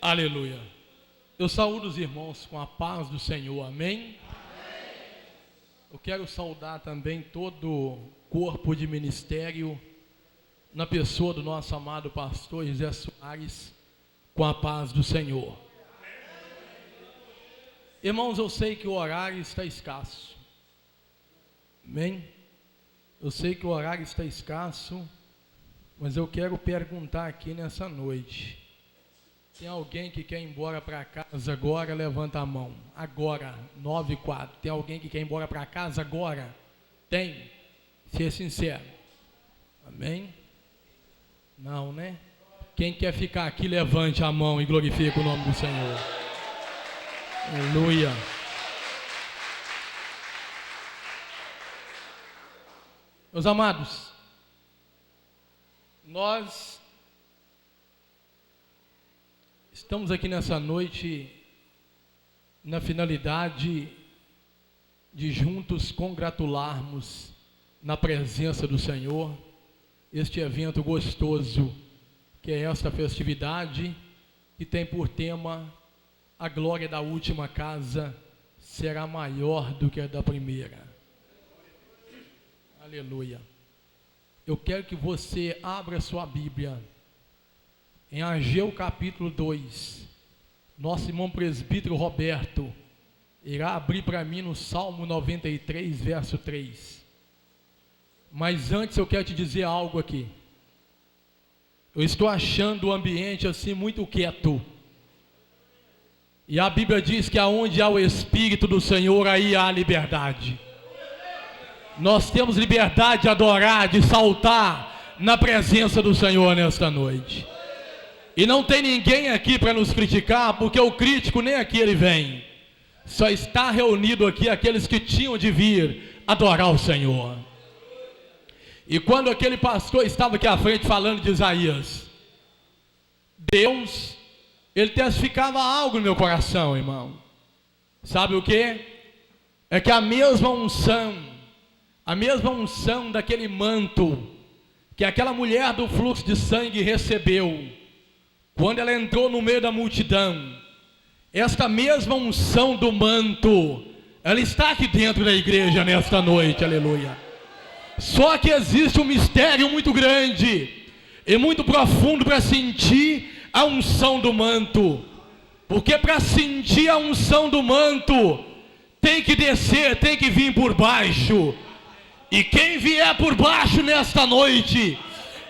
Aleluia. Eu saúdo os irmãos com a paz do Senhor, amém? Eu quero saudar também todo o corpo de ministério, na pessoa do nosso amado pastor José Soares, com a paz do Senhor. Irmãos, eu sei que o horário está escasso, amém? Eu sei que o horário está escasso, mas eu quero perguntar aqui nessa noite: tem alguém que quer ir embora para casa agora? Levanta a mão. Agora, 9:04. Tem alguém que quer ir embora para casa agora? Tem? Seja sincero. Amém? Não, né? Quem quer ficar aqui, levante a mão e glorifique o nome do Senhor. Aleluia. Meus amados, nós estamos aqui nessa noite na finalidade de juntos congratularmos na presença do Senhor este evento gostoso, que é esta festividade, que tem por tema: a glória da última casa será maior do que a da primeira. Aleluia. Eu quero que você abra sua Bíblia em Ageu capítulo 2. Nosso irmão presbítero Roberto irá abrir para mim no Salmo 93, verso 3. Mas antes eu quero te dizer algo aqui. Eu estou achando o ambiente assim muito quieto. E a Bíblia diz que aonde há o Espírito do Senhor, aí há liberdade. Nós temos liberdade de adorar, de saltar na presença do Senhor nesta noite. E não tem ninguém aqui para nos criticar, porque o crítico nem aqui ele vem. Só está reunido aqui aqueles que tinham de vir adorar o Senhor. E quando aquele pastor estava aqui à frente falando de Isaías, Deus, ele testificava algo no meu coração, irmão. Sabe o que? É que a mesma unção daquele manto que aquela mulher do fluxo de sangue recebeu, quando ela entrou no meio da multidão, esta mesma unção do manto, ela está aqui dentro da igreja nesta noite, aleluia. Só que existe um mistério muito grande e muito profundo para sentir a unção do manto, porque para sentir a unção do manto, tem que descer, tem que vir por baixo. E quem vier por baixo nesta noite,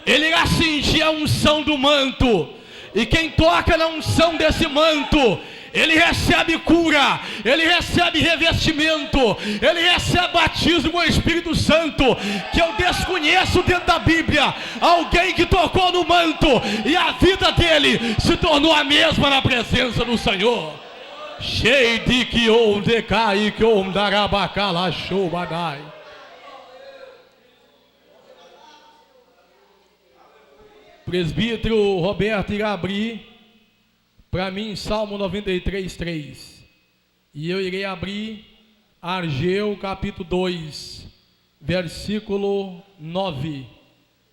ele irá sentir a unção do manto. E quem toca na unção desse manto, ele recebe cura, ele recebe revestimento, ele recebe batismo com o Espírito Santo, que eu desconheço dentro da Bíblia alguém que tocou no manto e a vida dele se tornou a mesma na presença do Senhor. Cheio de que on decai, que on darabacala show badai. Presbítero Roberto irá abrir para mim Salmo 93, 3. E eu irei abrir Ageu capítulo 2, versículo 9.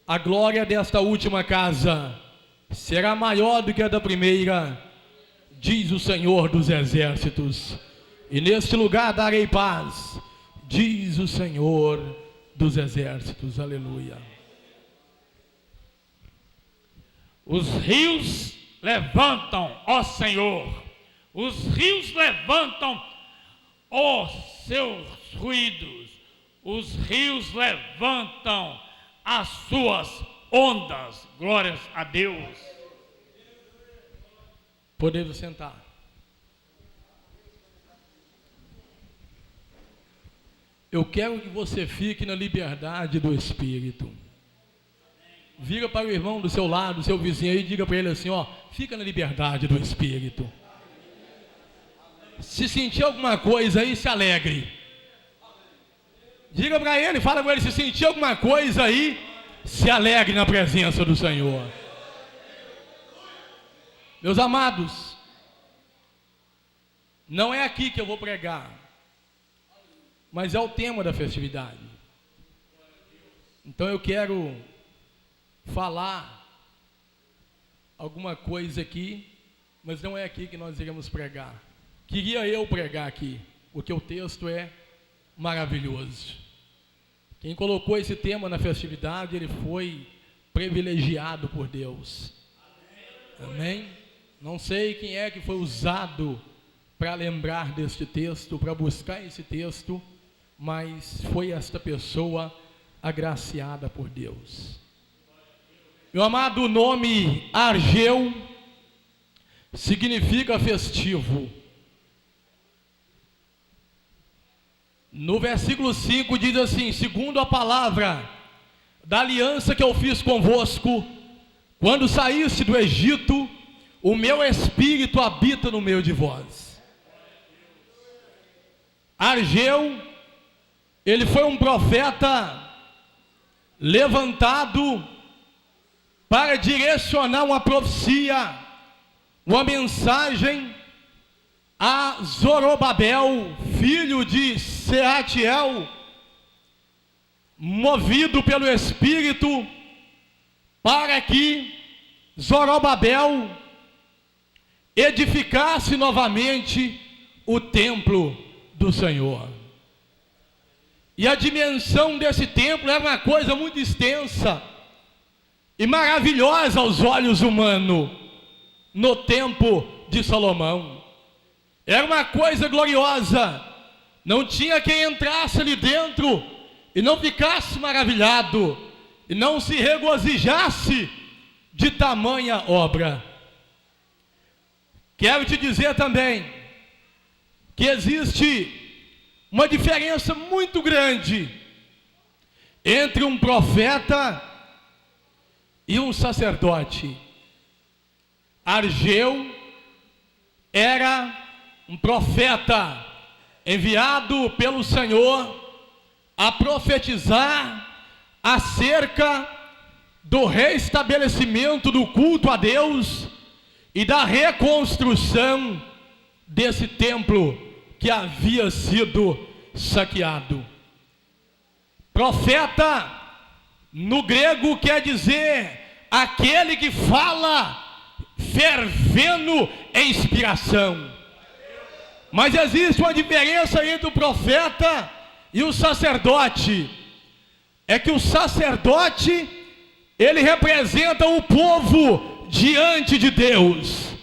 A glória desta última casa será maior do que a da primeira, diz o Senhor dos exércitos. E neste lugar darei paz, diz o Senhor dos exércitos. Aleluia. Os rios levantam, ó Senhor, os rios levantam os seus ruídos, os rios levantam as suas ondas, glórias a Deus. Podemos sentar. Eu quero que você fique na liberdade do Espírito. Vira para o irmão do seu lado, seu vizinho aí, e diga para ele assim, ó, fica na liberdade do Espírito. Se sentir alguma coisa aí, se alegre. Diga para ele, fala com ele, se sentir alguma coisa aí, se alegre na presença do Senhor. Meus amados, não é aqui que eu vou pregar, mas é o tema da festividade. Então eu quero falar alguma coisa aqui mas não é aqui que nós iremos pregar. Queria eu pregar aqui, porque o texto é maravilhoso. Quem colocou esse tema na festividade, ele foi privilegiado por Deus. Amém? Não sei quem é que foi usado para lembrar deste texto, para buscar esse texto, mas foi esta pessoa agraciada por Deus. Meu amado, o nome Ageu significa festivo. No versículo 5 diz assim: segundo a palavra da aliança que eu fiz convosco, quando saíste do Egito, o meu espírito habita no meio de vós. Ageu, ele foi um profeta levantado para direcionar uma profecia, uma mensagem a Zorobabel, filho de Seatiel, movido pelo Espírito, para que Zorobabel edificasse novamente o templo do Senhor. E a dimensão desse templo era uma coisa muito extensa e maravilhosa aos olhos humanos, no tempo de Salomão. Era uma coisa gloriosa, não tinha quem entrasse ali dentro e não ficasse maravilhado, e não se regozijasse de tamanha obra. Quero te dizer também, que existe uma diferença muito grande entre um profeta e um sacerdote. Ageu era um profeta enviado pelo Senhor a profetizar acerca do restabelecimento do culto a Deus e da reconstrução desse templo que havia sido saqueado. Profeta, no grego, quer dizer aquele que fala fervendo em inspiração. Mas existe uma diferença entre o profeta e o sacerdote. É que o sacerdote, ele representa o povo diante de Deus.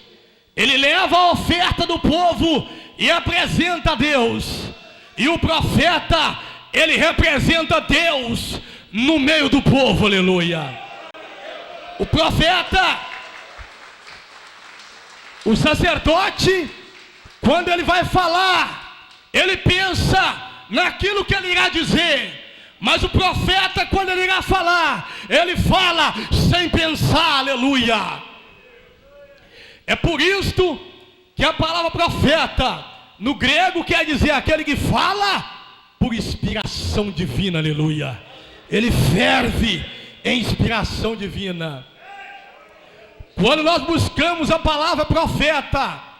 Ele leva a oferta do povo e apresenta a Deus. E o profeta, ele representa Deus no meio do povo, aleluia. O profeta, o sacerdote, quando ele vai falar, ele pensa naquilo que ele irá dizer. Mas o profeta, quando ele irá falar, ele fala sem pensar, aleluia. É por isto que a palavra profeta, no grego, quer dizer aquele que fala por inspiração divina, aleluia. Ele ferve em inspiração divina. Quando nós buscamos a palavra profeta,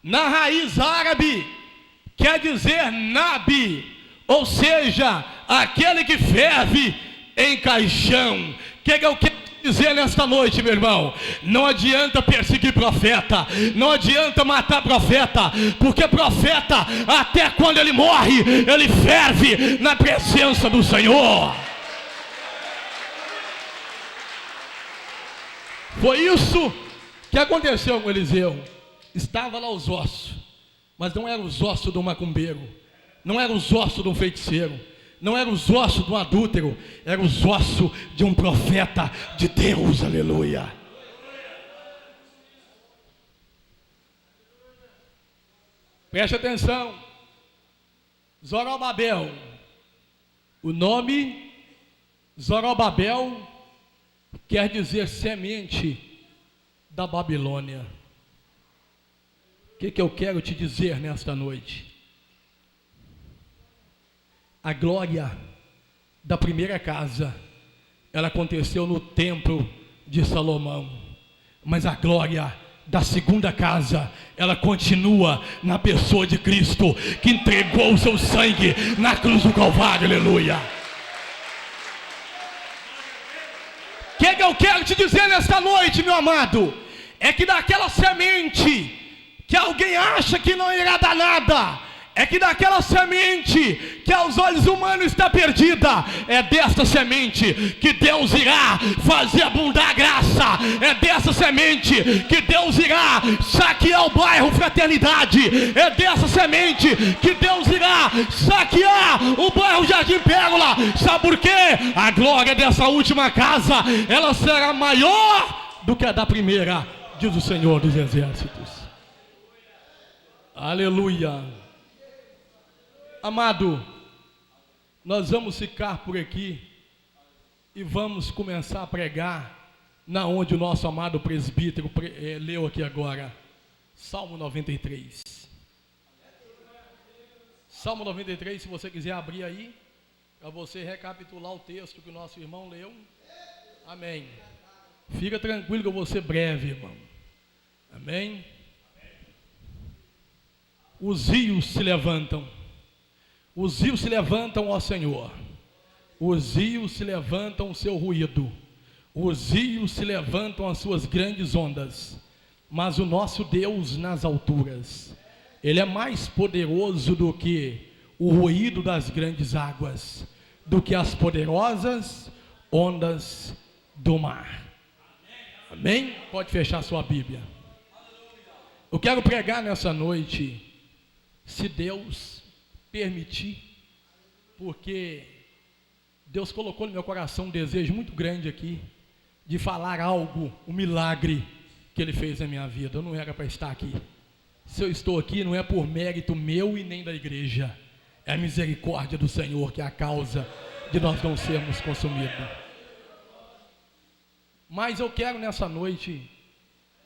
na raiz árabe, quer dizer nabi, ou seja, aquele que ferve em caixão. O que eu quero dizer nesta noite, meu irmão? Não adianta perseguir profeta, não adianta matar profeta, porque profeta, até quando ele morre, ele ferve na presença do Senhor. Foi isso que aconteceu com Eliseu. Estava lá os ossos, mas não eram os ossos do macumbeiro, não eram os ossos de um feiticeiro, não eram os ossos de um adúltero, eram os ossos de um profeta de Deus, aleluia. Preste atenção. Zorobabel, o nome Zorobabel quer dizer semente da Babilônia. O que eu quero te dizer nesta noite? A glória da primeira casa, ela aconteceu no templo de Salomão. Mas a glória da segunda casa, ela continua na pessoa de Cristo, que entregou o seu sangue na cruz do Calvário, aleluia. O que eu quero te dizer nesta noite, meu amado? é que daquela semente que alguém acha que não irá dar nada, é que daquela semente que aos olhos humanos está perdida, é dessa semente que Deus irá fazer abundar a graça, é dessa semente que Deus irá saquear o bairro Fraternidade, é dessa semente que Deus irá saquear o bairro Jardim Pérola. Sabe por quê? A glória dessa última casa, ela será maior do que a da primeira, diz o Senhor dos Exércitos. Aleluia. Amado, nós vamos ficar por aqui e vamos começar a pregar na onde o nosso amado presbítero leu aqui agora, Salmo 93. Salmo 93, se você quiser abrir aí, para você recapitular o texto que o nosso irmão leu. Amém. Fica tranquilo que eu vou ser breve, irmão. Amém. Os rios se levantam. Os rios se levantam, ó Senhor. Os rios se levantam o seu ruído. Os rios se levantam as suas grandes ondas. Mas o nosso Deus nas alturas, Ele é mais poderoso do que o ruído das grandes águas, do que as poderosas ondas do mar. Amém? Pode fechar sua Bíblia. Eu quero pregar nessa noite, se Deus permitir, porque Deus colocou no meu coração um desejo muito grande aqui, de falar algo, um milagre que Ele fez na minha vida. Eu não era para estar aqui. Se eu estou aqui, não é por mérito meu e nem da igreja, é a misericórdia do Senhor que é a causa de nós não sermos consumidos. Mas eu quero nessa noite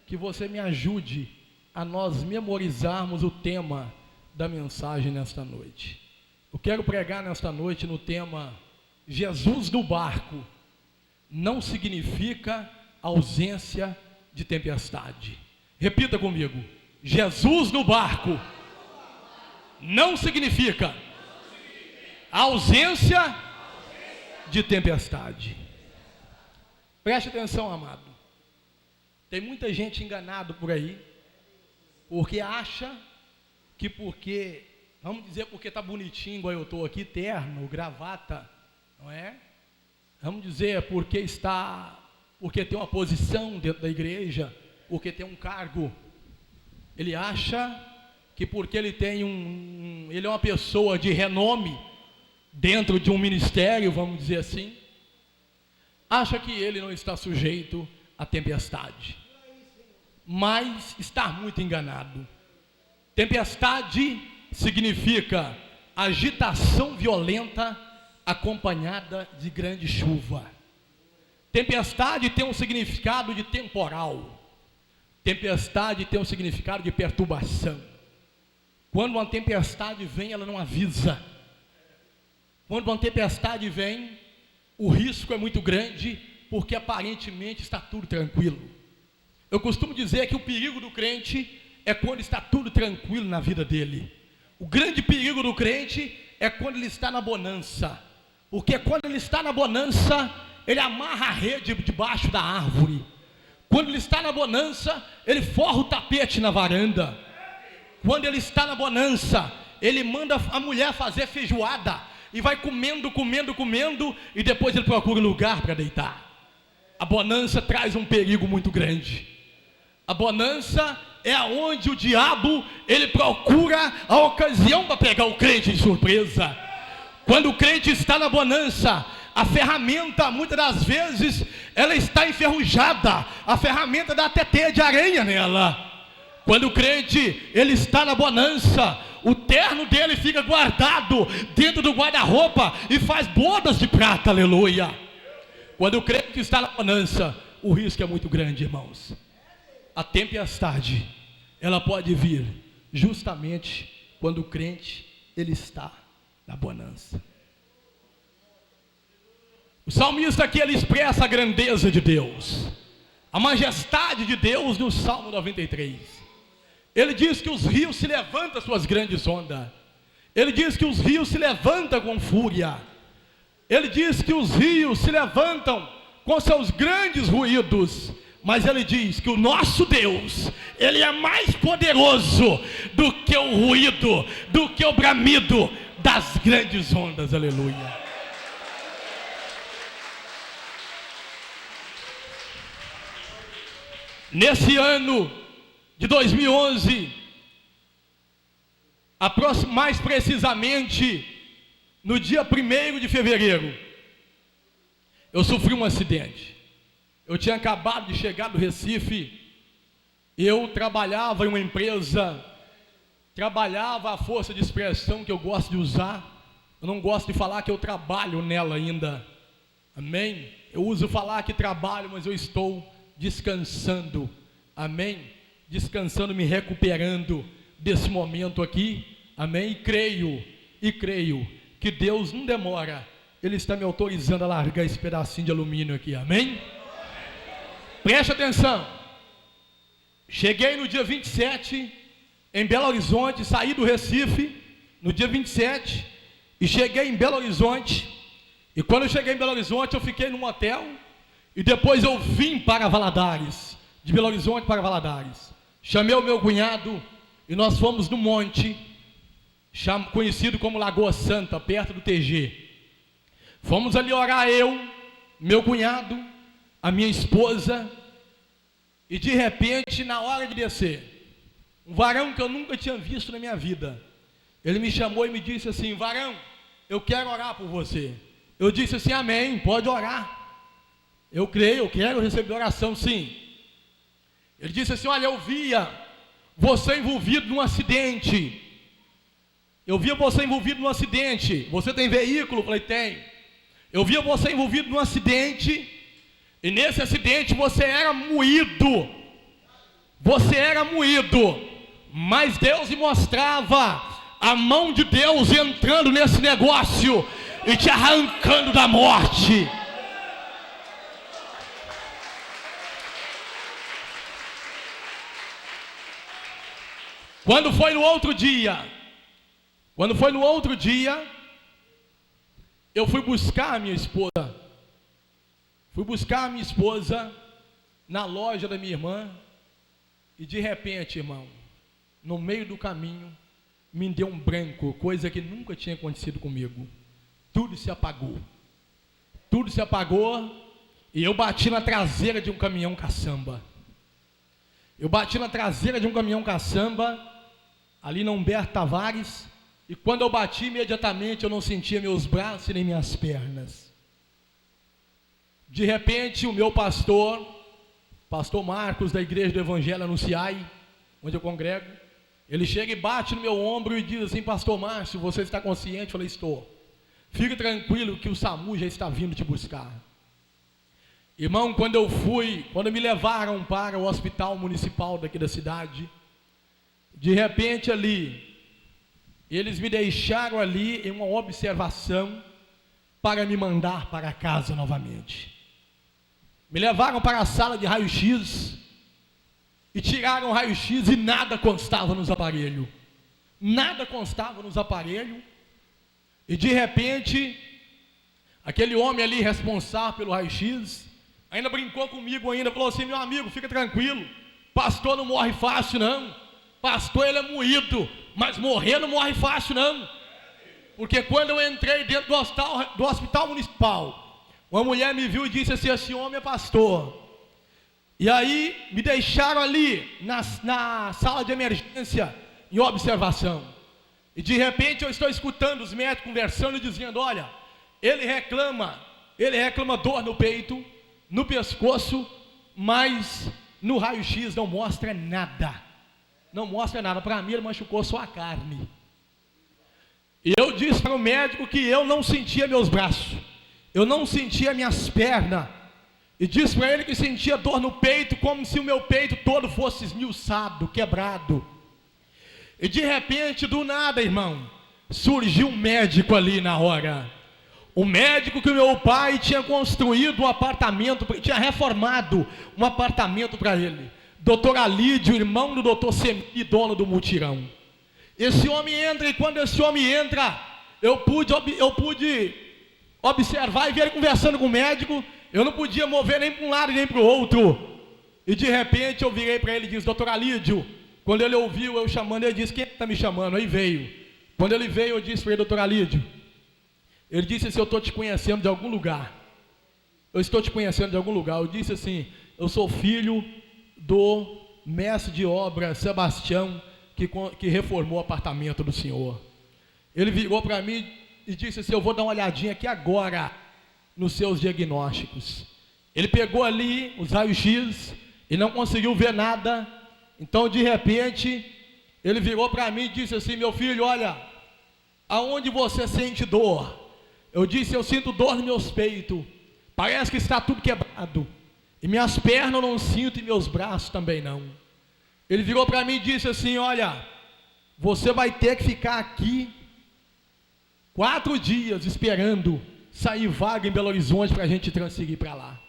que você me ajude a nós memorizarmos o tema da mensagem nesta noite. Eu quero pregar nesta noite no tema: Jesus no barco não significa ausência de tempestade. Repita comigo: Jesus no barco não significa ausência de tempestade. Preste atenção, amado. Tem muita gente enganada por aí, porque acha que porque, vamos dizer, porque está bonitinho, igual eu estou aqui, terno, gravata, não é? Vamos dizer, porque tem uma posição dentro da igreja, porque tem um cargo. Ele acha que porque ele tem ele é uma pessoa de renome dentro de um ministério, vamos dizer assim, acha que ele não está sujeito à tempestade. Mas está muito enganado. Tempestade significa agitação violenta acompanhada de grande chuva. Tempestade tem um significado de temporal. Tempestade tem um significado de perturbação. Quando uma tempestade vem, ela não avisa. Quando uma tempestade vem, o risco é muito grande, porque aparentemente está tudo tranquilo. Eu costumo dizer que o perigo do crente é quando está tudo tranquilo na vida dele. O grande perigo do crente é quando ele está na bonança, porque quando ele está na bonança, ele amarra a rede debaixo da árvore. Quando ele está na bonança, ele forra o tapete na varanda. Quando ele está na bonança, ele manda a mulher fazer feijoada e vai comendo, e depois ele procura um lugar para deitar. A bonança traz um perigo muito grande. A bonança é onde o diabo, ele procura a ocasião para pegar o crente de surpresa. Quando o crente está na bonança, a ferramenta, muitas das vezes, ela está enferrujada. A ferramenta dá até teia de aranha nela. Quando o crente, ele está na bonança, o terno dele fica guardado dentro do guarda-roupa e faz bodas de prata, aleluia. Quando o crente está na bonança, o risco é muito grande, irmãos. A tempestade, ela pode vir justamente quando o crente, ele está na bonança. O salmista aqui, ele expressa a grandeza de Deus, a majestade de Deus no Salmo 93. Ele diz que os rios se levantam suas grandes ondas. Ele diz que os rios se levantam com fúria. Ele diz que os rios se levantam com seus grandes ruídos. Mas ele diz que o nosso Deus, ele é mais poderoso do que o ruído, do que o bramido das grandes ondas. Aleluia. Nesse ano de 2011, mais precisamente no dia 1º de fevereiro, eu sofri um acidente. Eu tinha acabado de chegar do Recife. Eu trabalhava em uma empresa, trabalhava a força de expressão que eu gosto de usar. Eu não gosto de falar que eu trabalho nela ainda. Amém? Eu uso falar que trabalho, mas eu estou descansando. Amém? Descansando, me recuperando desse momento aqui. Amém? E creio que Deus não demora. Ele está me autorizando a largar esse pedacinho de alumínio aqui. Amém? Preste atenção. Cheguei no dia 27 em Belo Horizonte, saí do Recife no dia 27 e cheguei em Belo Horizonte. E quando eu cheguei em Belo Horizonte, eu fiquei num hotel e depois eu vim para Valadares, de Belo Horizonte para Valadares. Chamei o meu cunhado e nós fomos no monte, conhecido como Lagoa Santa, perto do TG. Fomos ali orar, eu, meu cunhado, a minha esposa, e de repente, na hora de descer, um varão que eu nunca tinha visto na minha vida, ele me chamou e me disse assim: varão, eu quero orar por você. Eu disse assim: amém, pode orar. Eu creio, eu quero receber oração, sim. Ele disse assim: olha, eu via você envolvido num acidente. Eu via você envolvido num acidente. Você tem veículo? Eu falei: tem. Eu via você envolvido num acidente. E nesse acidente você era moído. Você era moído. Mas Deus me mostrava a mão de Deus entrando nesse negócio e te arrancando da morte. Quando foi no outro dia, eu fui buscar a minha esposa. Fui buscar a minha esposa na loja da minha irmã. E de repente, irmão, no meio do caminho, me deu um branco, coisa que nunca tinha acontecido comigo. Tudo se apagou. Tudo se apagou. E eu bati na traseira de um caminhão caçamba. Eu bati na traseira de um caminhão caçamba, ali na Humberto Tavares. E quando eu bati, imediatamente eu não sentia meus braços e nem minhas pernas. De repente, o meu pastor Marcos, da Igreja do Evangelho Anunciai, onde eu congrego, ele chega e bate no meu ombro e diz assim: pastor Márcio, você está consciente? Eu falei: estou. Fique tranquilo que o SAMU já está vindo te buscar. Irmão, quando me levaram para o hospital municipal daqui da cidade, de repente ali, eles me deixaram ali em uma observação para me mandar para casa novamente. Me levaram para a sala de raio-x e tiraram o raio-x e nada constava nos aparelhos. Nada constava nos aparelhos. E de repente, aquele homem ali responsável pelo raio-x ainda brincou comigo ainda, falou assim: meu amigo, fica tranquilo, pastor não morre fácil não. Pastor, ele é moído, mas morrer não morre fácil não. Porque quando eu entrei dentro do hospital municipal, uma mulher me viu e disse assim: esse homem é pastor. E aí me deixaram ali na sala de emergência em observação. E de repente eu estou escutando os médicos conversando e dizendo: olha, ele reclama dor no peito, no pescoço, mas no raio-x não mostra nada. Não mostra nada. Para mim ele machucou só a carne. E eu disse para o médico que eu não sentia meus braços, eu não sentia minhas pernas. E disse para ele que sentia dor no peito, como se o meu peito todo fosse esmiuçado, quebrado. E de repente, do nada, irmão, surgiu um médico ali na hora. O médico que o meu pai tinha construído um apartamento, tinha reformado um apartamento para ele. Doutor Alídio, irmão do doutor Semi, dono do mutirão. Esse homem entra, e quando esse homem entra, eu pude observar e ver ele conversando com o médico. Eu não podia mover nem para um lado nem para o outro. E de repente eu virei para ele e disse: doutor Alídio. Quando ele ouviu eu chamando, ele disse: quem está me chamando? Aí veio. Quando ele veio, eu disse para ele: doutor Alídio. Ele disse assim: eu estou te conhecendo de algum lugar. Eu estou te conhecendo de algum lugar. Eu disse assim: eu sou filho do mestre de obra Sebastião, que reformou o apartamento do senhor. Ele virou para mim e disse assim: eu vou dar uma olhadinha aqui agora nos seus diagnósticos. Ele pegou ali os raios-x e não conseguiu ver nada. Então de repente ele virou para mim e disse assim: meu filho, olha, aonde você sente dor? Eu disse: eu sinto dor nos meus peitos, parece que está tudo quebrado, e minhas pernas eu não sinto, e meus braços também não. Ele virou para mim e disse assim: olha, você vai ter que ficar aqui 4 dias esperando sair vaga em Belo Horizonte para a gente transferir para lá,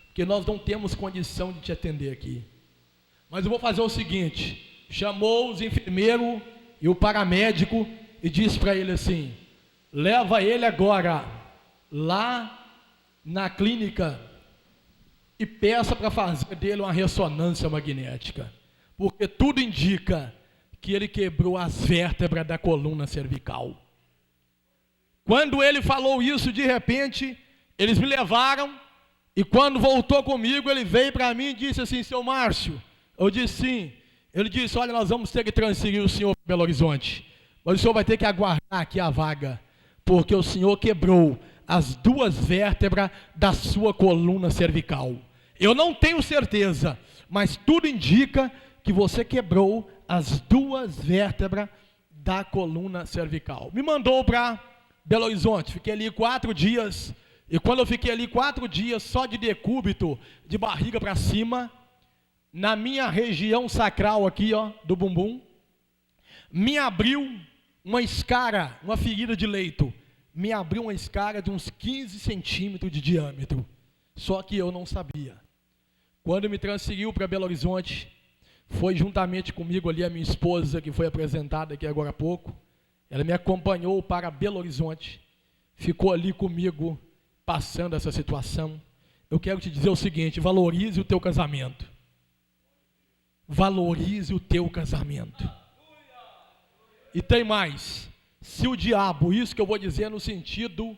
porque nós não temos condição de te atender aqui. Mas eu vou fazer o seguinte: chamou os enfermeiros e o paramédico e disse para ele assim: leva ele agora lá na clínica e peça para fazer dele uma ressonância magnética, porque tudo indica que ele quebrou as vértebras da coluna cervical. Quando ele falou isso, de repente, eles me levaram, e quando voltou comigo, ele veio para mim e disse assim: seu Márcio. Eu disse sim. Ele disse: olha, nós vamos ter que transferir o senhor para Belo Horizonte, mas o senhor vai ter que aguardar aqui a vaga, porque o senhor quebrou as 2 vértebras da sua coluna cervical. Eu não tenho certeza, mas tudo indica que você quebrou as 2 vértebras da coluna cervical. Me mandou para Belo Horizonte, fiquei ali 4 dias, e quando eu fiquei ali 4 dias, só de decúbito, de barriga para cima, na minha região sacral aqui, ó, do bumbum, me abriu uma escara, uma ferida de leito, me abriu uma escara de uns 15 centímetros de diâmetro, só que eu não sabia. Quando me transferiu para Belo Horizonte, foi juntamente comigo ali a minha esposa, que foi apresentada aqui agora há pouco. Ela me acompanhou para Belo Horizonte, ficou ali comigo, passando essa situação. Eu quero te dizer o seguinte: valorize o teu casamento. Valorize o teu casamento. E tem mais: se o diabo, isso que eu vou dizer no sentido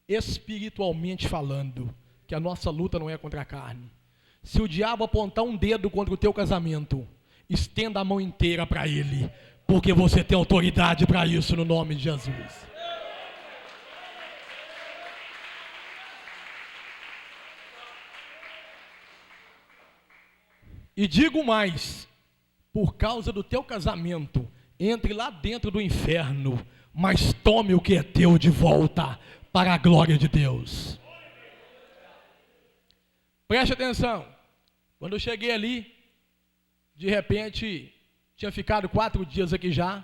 espiritualmente falando, que a nossa luta não é contra a carne. Se o diabo apontar um dedo contra o teu casamento, estenda a mão inteira para ele, porque você tem autoridade para isso, no nome de Jesus. E digo mais: por causa do teu casamento, entre lá dentro do inferno, mas tome o que é teu de volta, para a glória de Deus. Preste atenção. Quando eu cheguei ali, de repente, tinha ficado 4 dias aqui já.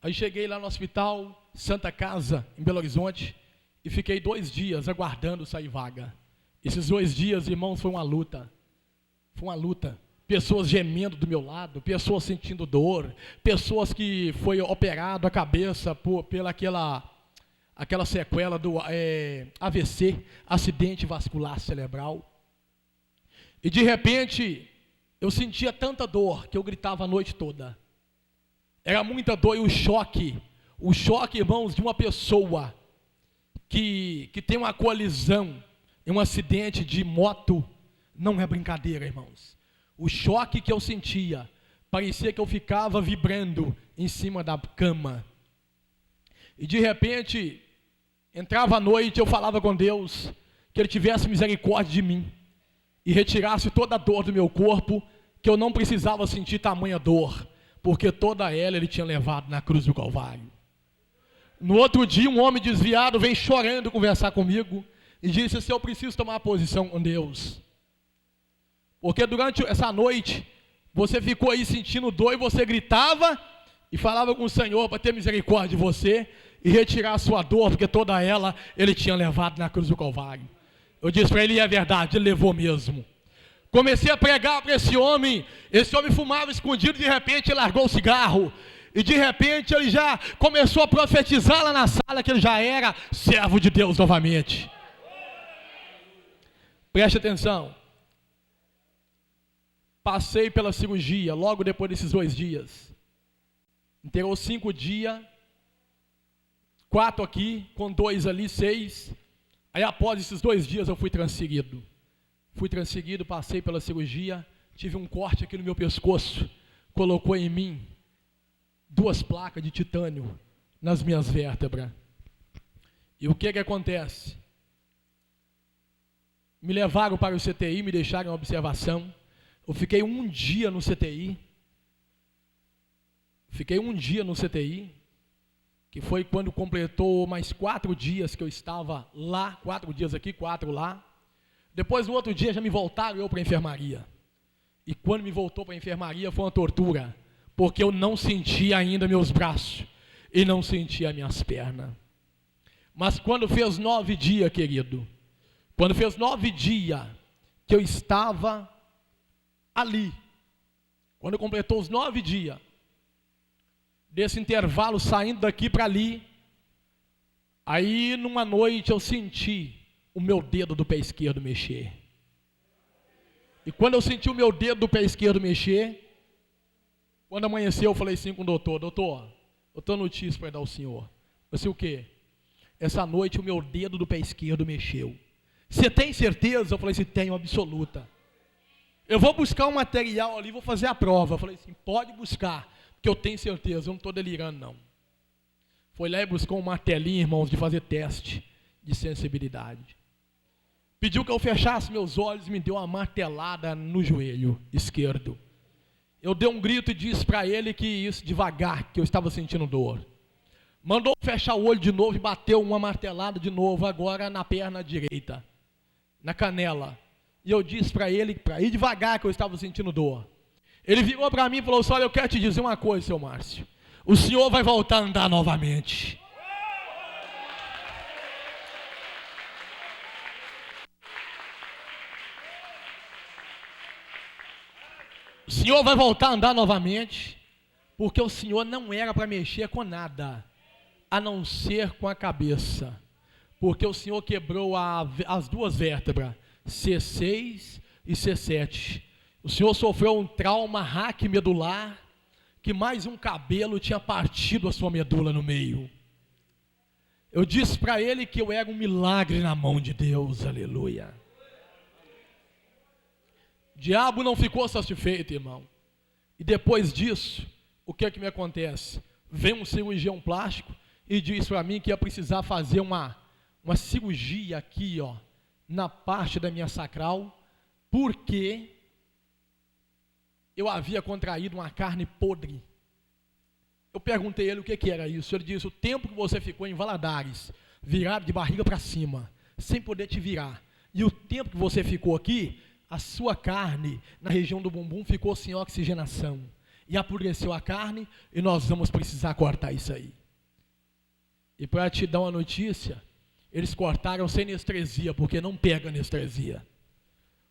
Aí cheguei lá no hospital Santa Casa, em Belo Horizonte, e fiquei 2 dias aguardando sair vaga. Esses 2 dias, irmãos, foi uma luta. Foi uma luta. Pessoas gemendo do meu lado, pessoas sentindo dor, pessoas que foi operado a cabeça pela aquela sequela do AVC, acidente vascular cerebral. E de repente, eu sentia tanta dor que eu gritava a noite toda. Era muita dor e o choque, irmãos, de uma pessoa que tem uma colisão em um acidente de moto, não é brincadeira, irmãos. O choque que eu sentia, parecia que eu ficava vibrando em cima da cama. E de repente, entrava a noite, eu falava com Deus, que Ele tivesse misericórdia de mim, e retirasse toda a dor do meu corpo, que eu não precisava sentir tamanha dor, porque toda ela Ele tinha levado na cruz do Calvário. No outro dia, um homem desviado vem chorando conversar comigo, e disse assim: eu preciso tomar posição com Deus, porque durante essa noite, você ficou aí sentindo dor, e você gritava, e falava com o Senhor para ter misericórdia de você, e retirar a sua dor, porque toda ela Ele tinha levado na cruz do Calvário. Eu disse para ele: e é verdade, ele levou mesmo. Comecei a pregar para esse homem fumava escondido, de repente ele largou o cigarro, e de repente ele já começou a profetizar lá na sala, que ele já era servo de Deus novamente. Preste atenção. passei pela cirurgia, logo depois desses 2 dias. Internou 5 dias, 4 aqui, com 2 ali, 6. Aí após esses 2 dias eu fui transferido. Passei pela cirurgia, tive um corte aqui no meu pescoço, colocou em mim 2 placas de titânio nas minhas vértebras. E o que acontece? Me levaram para o CTI, me deixaram em observação. Eu fiquei um dia no CTI. Que foi quando completou mais 4 dias que eu estava lá, 4 dias aqui, 4 lá. Depois, no outro dia, já me voltaram eu para a enfermaria. E quando me voltou para a enfermaria, foi uma tortura, porque eu não sentia ainda meus braços e não sentia minhas pernas. Mas quando fez 9 dias, querido, quando fez 9 dias que eu estava ali, quando completou os 9 dias, desse intervalo saindo daqui para ali, aí numa noite eu senti o meu dedo do pé esquerdo mexer. E quando eu senti o meu dedo do pé esquerdo mexer, quando amanheceu eu falei assim com o doutor: doutor, eu tenho notícia para dar ao senhor. Eu disse: o quê? Essa noite o meu dedo do pé esquerdo mexeu. Você tem certeza? Eu falei assim: tenho absoluta. Eu vou buscar um material ali, vou fazer a prova. Eu falei assim: pode buscar, porque eu tenho certeza, eu não estou delirando não. Foi lá e buscou um martelinho, irmãos, de fazer teste de sensibilidade. Pediu que eu fechasse meus olhos e me deu uma martelada no joelho esquerdo. Eu dei um grito e disse para ele que isso devagar, que eu estava sentindo dor. Mandou fechar o olho de novo e bateu uma martelada de novo, agora na perna direita, na canela. E eu disse para ele para ir devagar, que eu estava sentindo dor. Ele virou para mim e falou assim: olha, eu quero te dizer uma coisa, seu Márcio. O senhor vai voltar a andar novamente. O senhor vai voltar a andar novamente, porque o senhor não era para mexer com nada, a não ser com a cabeça. Porque o senhor quebrou as 2 vértebras, C6 e C7. O senhor sofreu um trauma raquimedular, que mais um cabelo tinha partido a sua medula no meio. Eu disse para ele que eu era um milagre na mão de Deus, aleluia. O diabo não ficou satisfeito, irmão. E depois disso, o que é que me acontece? Vem um cirurgião plástico e diz para mim que ia precisar fazer uma cirurgia aqui, ó, na parte da minha sacral, porque eu havia contraído uma carne podre. Eu perguntei a ele o que era isso. Ele disse: o tempo que você ficou em Valadares, virado de barriga para cima, sem poder te virar, e o tempo que você ficou aqui, a sua carne na região do bumbum ficou sem oxigenação, e apodreceu a carne, e nós vamos precisar cortar isso aí. E para te dar uma notícia, eles cortaram sem anestesia, porque não pega anestesia.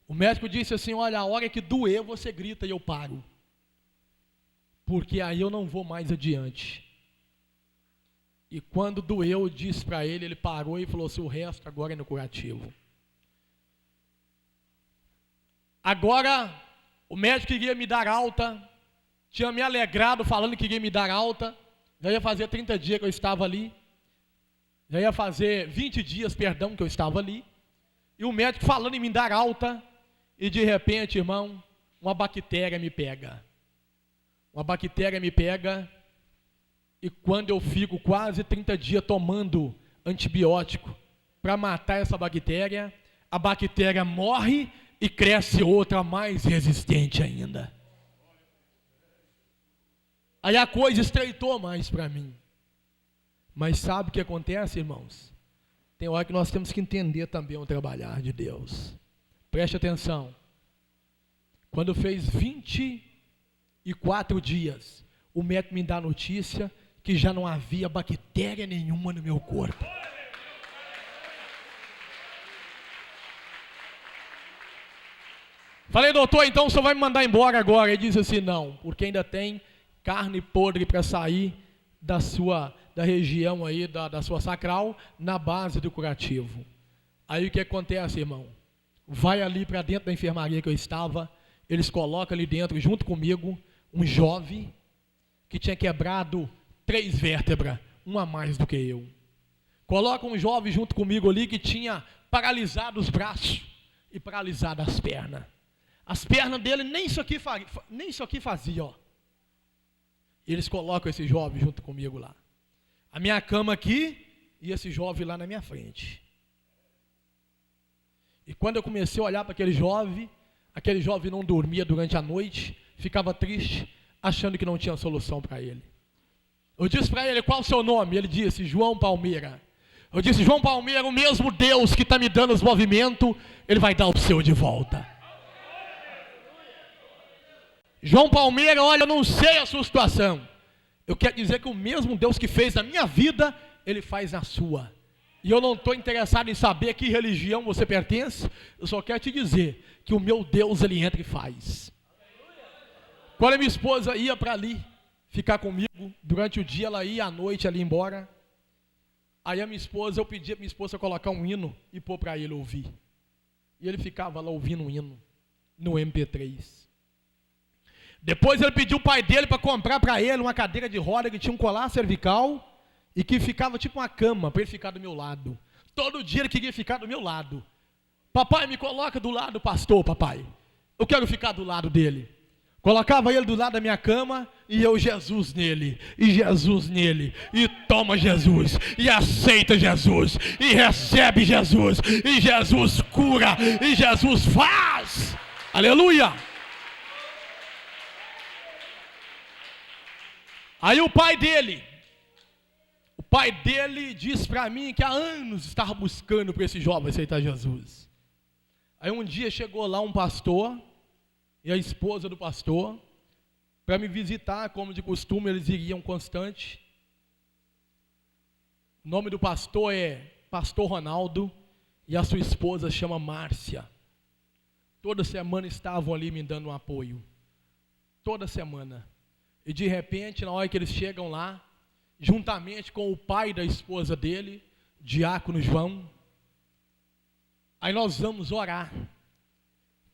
O médico disse assim: olha, a hora que doer você grita e eu paro, porque aí eu não vou mais adiante. E quando doeu, eu disse para ele, ele parou e falou assim: o resto agora é no curativo. Agora, o médico queria me dar alta, tinha me alegrado falando que queria me dar alta, já ia fazer 30 dias que eu estava ali, já ia fazer 20 dias, perdão, que eu estava ali, e o médico falando em me dar alta, e de repente, irmão, uma bactéria me pega. Uma bactéria me pega, e quando eu fico quase 30 dias tomando antibiótico para matar essa bactéria, a bactéria morre e cresce outra mais resistente ainda. Aí a coisa estreitou mais para mim. Mas sabe o que acontece, irmãos? Tem hora que nós temos que entender também o trabalhar de Deus. Preste atenção. Quando fez 24 dias, o médico me dá a notícia que já não havia bactéria nenhuma no meu corpo. Falei: doutor, então o senhor vai me mandar embora agora? Ele disse assim: não, porque ainda tem carne podre para sair da região aí, da sua sacral, na base do curativo. Aí o que acontece, irmão? Vai ali para dentro da enfermaria que eu estava, eles colocam ali dentro, junto comigo, um jovem que tinha quebrado 3 vértebras, uma a mais do que eu. Colocam um jovem junto comigo ali que tinha paralisado os braços e paralisado as pernas. As pernas dele nem isso aqui fazia, ó. Eles colocam esse jovem junto comigo lá. A minha cama aqui e esse jovem lá na minha frente. E quando eu comecei a olhar para aquele jovem não dormia durante a noite, ficava triste, achando que não tinha solução para ele. Eu disse para ele: qual o seu nome? Ele disse: João Palmeira. Eu disse: João Palmeira, o mesmo Deus que está me dando os movimentos, Ele vai dar o seu de volta. João Palmeira, olha, eu não sei a sua situação. Eu quero dizer que o mesmo Deus que fez na minha vida, Ele faz na sua. E eu não estou interessado em saber a que religião você pertence, eu só quero te dizer que o meu Deus, Ele entra e faz. Quando a minha esposa ia para ali ficar comigo, durante o dia ela ia, à noite ela ia embora. Aí eu pedi a minha esposa colocar um hino e pôr para ele ouvir. E ele ficava lá ouvindo um hino no MP3. Depois ele pediu o pai dele para comprar para ele uma cadeira de roda que tinha um colar cervical e que ficava tipo uma cama para ele ficar do meu lado. Todo dia ele queria ficar do meu lado. Papai, me coloca do lado do pastor, papai. Eu quero ficar do lado dele. Colocava ele do lado da minha cama e eu Jesus nele, e toma Jesus, e aceita Jesus, e recebe Jesus, e Jesus cura, e Jesus faz. Aleluia! Aí o pai dele disse para mim que há anos estava buscando para esse jovem aceitar Jesus. Aí um dia chegou lá um pastor e a esposa do pastor para me visitar, como de costume eles iriam constante. O nome do pastor é Pastor Ronaldo e a sua esposa chama Márcia. Toda semana estavam ali me dando um apoio. Toda semana. E de repente, na hora que eles chegam lá, juntamente com o pai da esposa dele, Diácono João, aí nós vamos orar.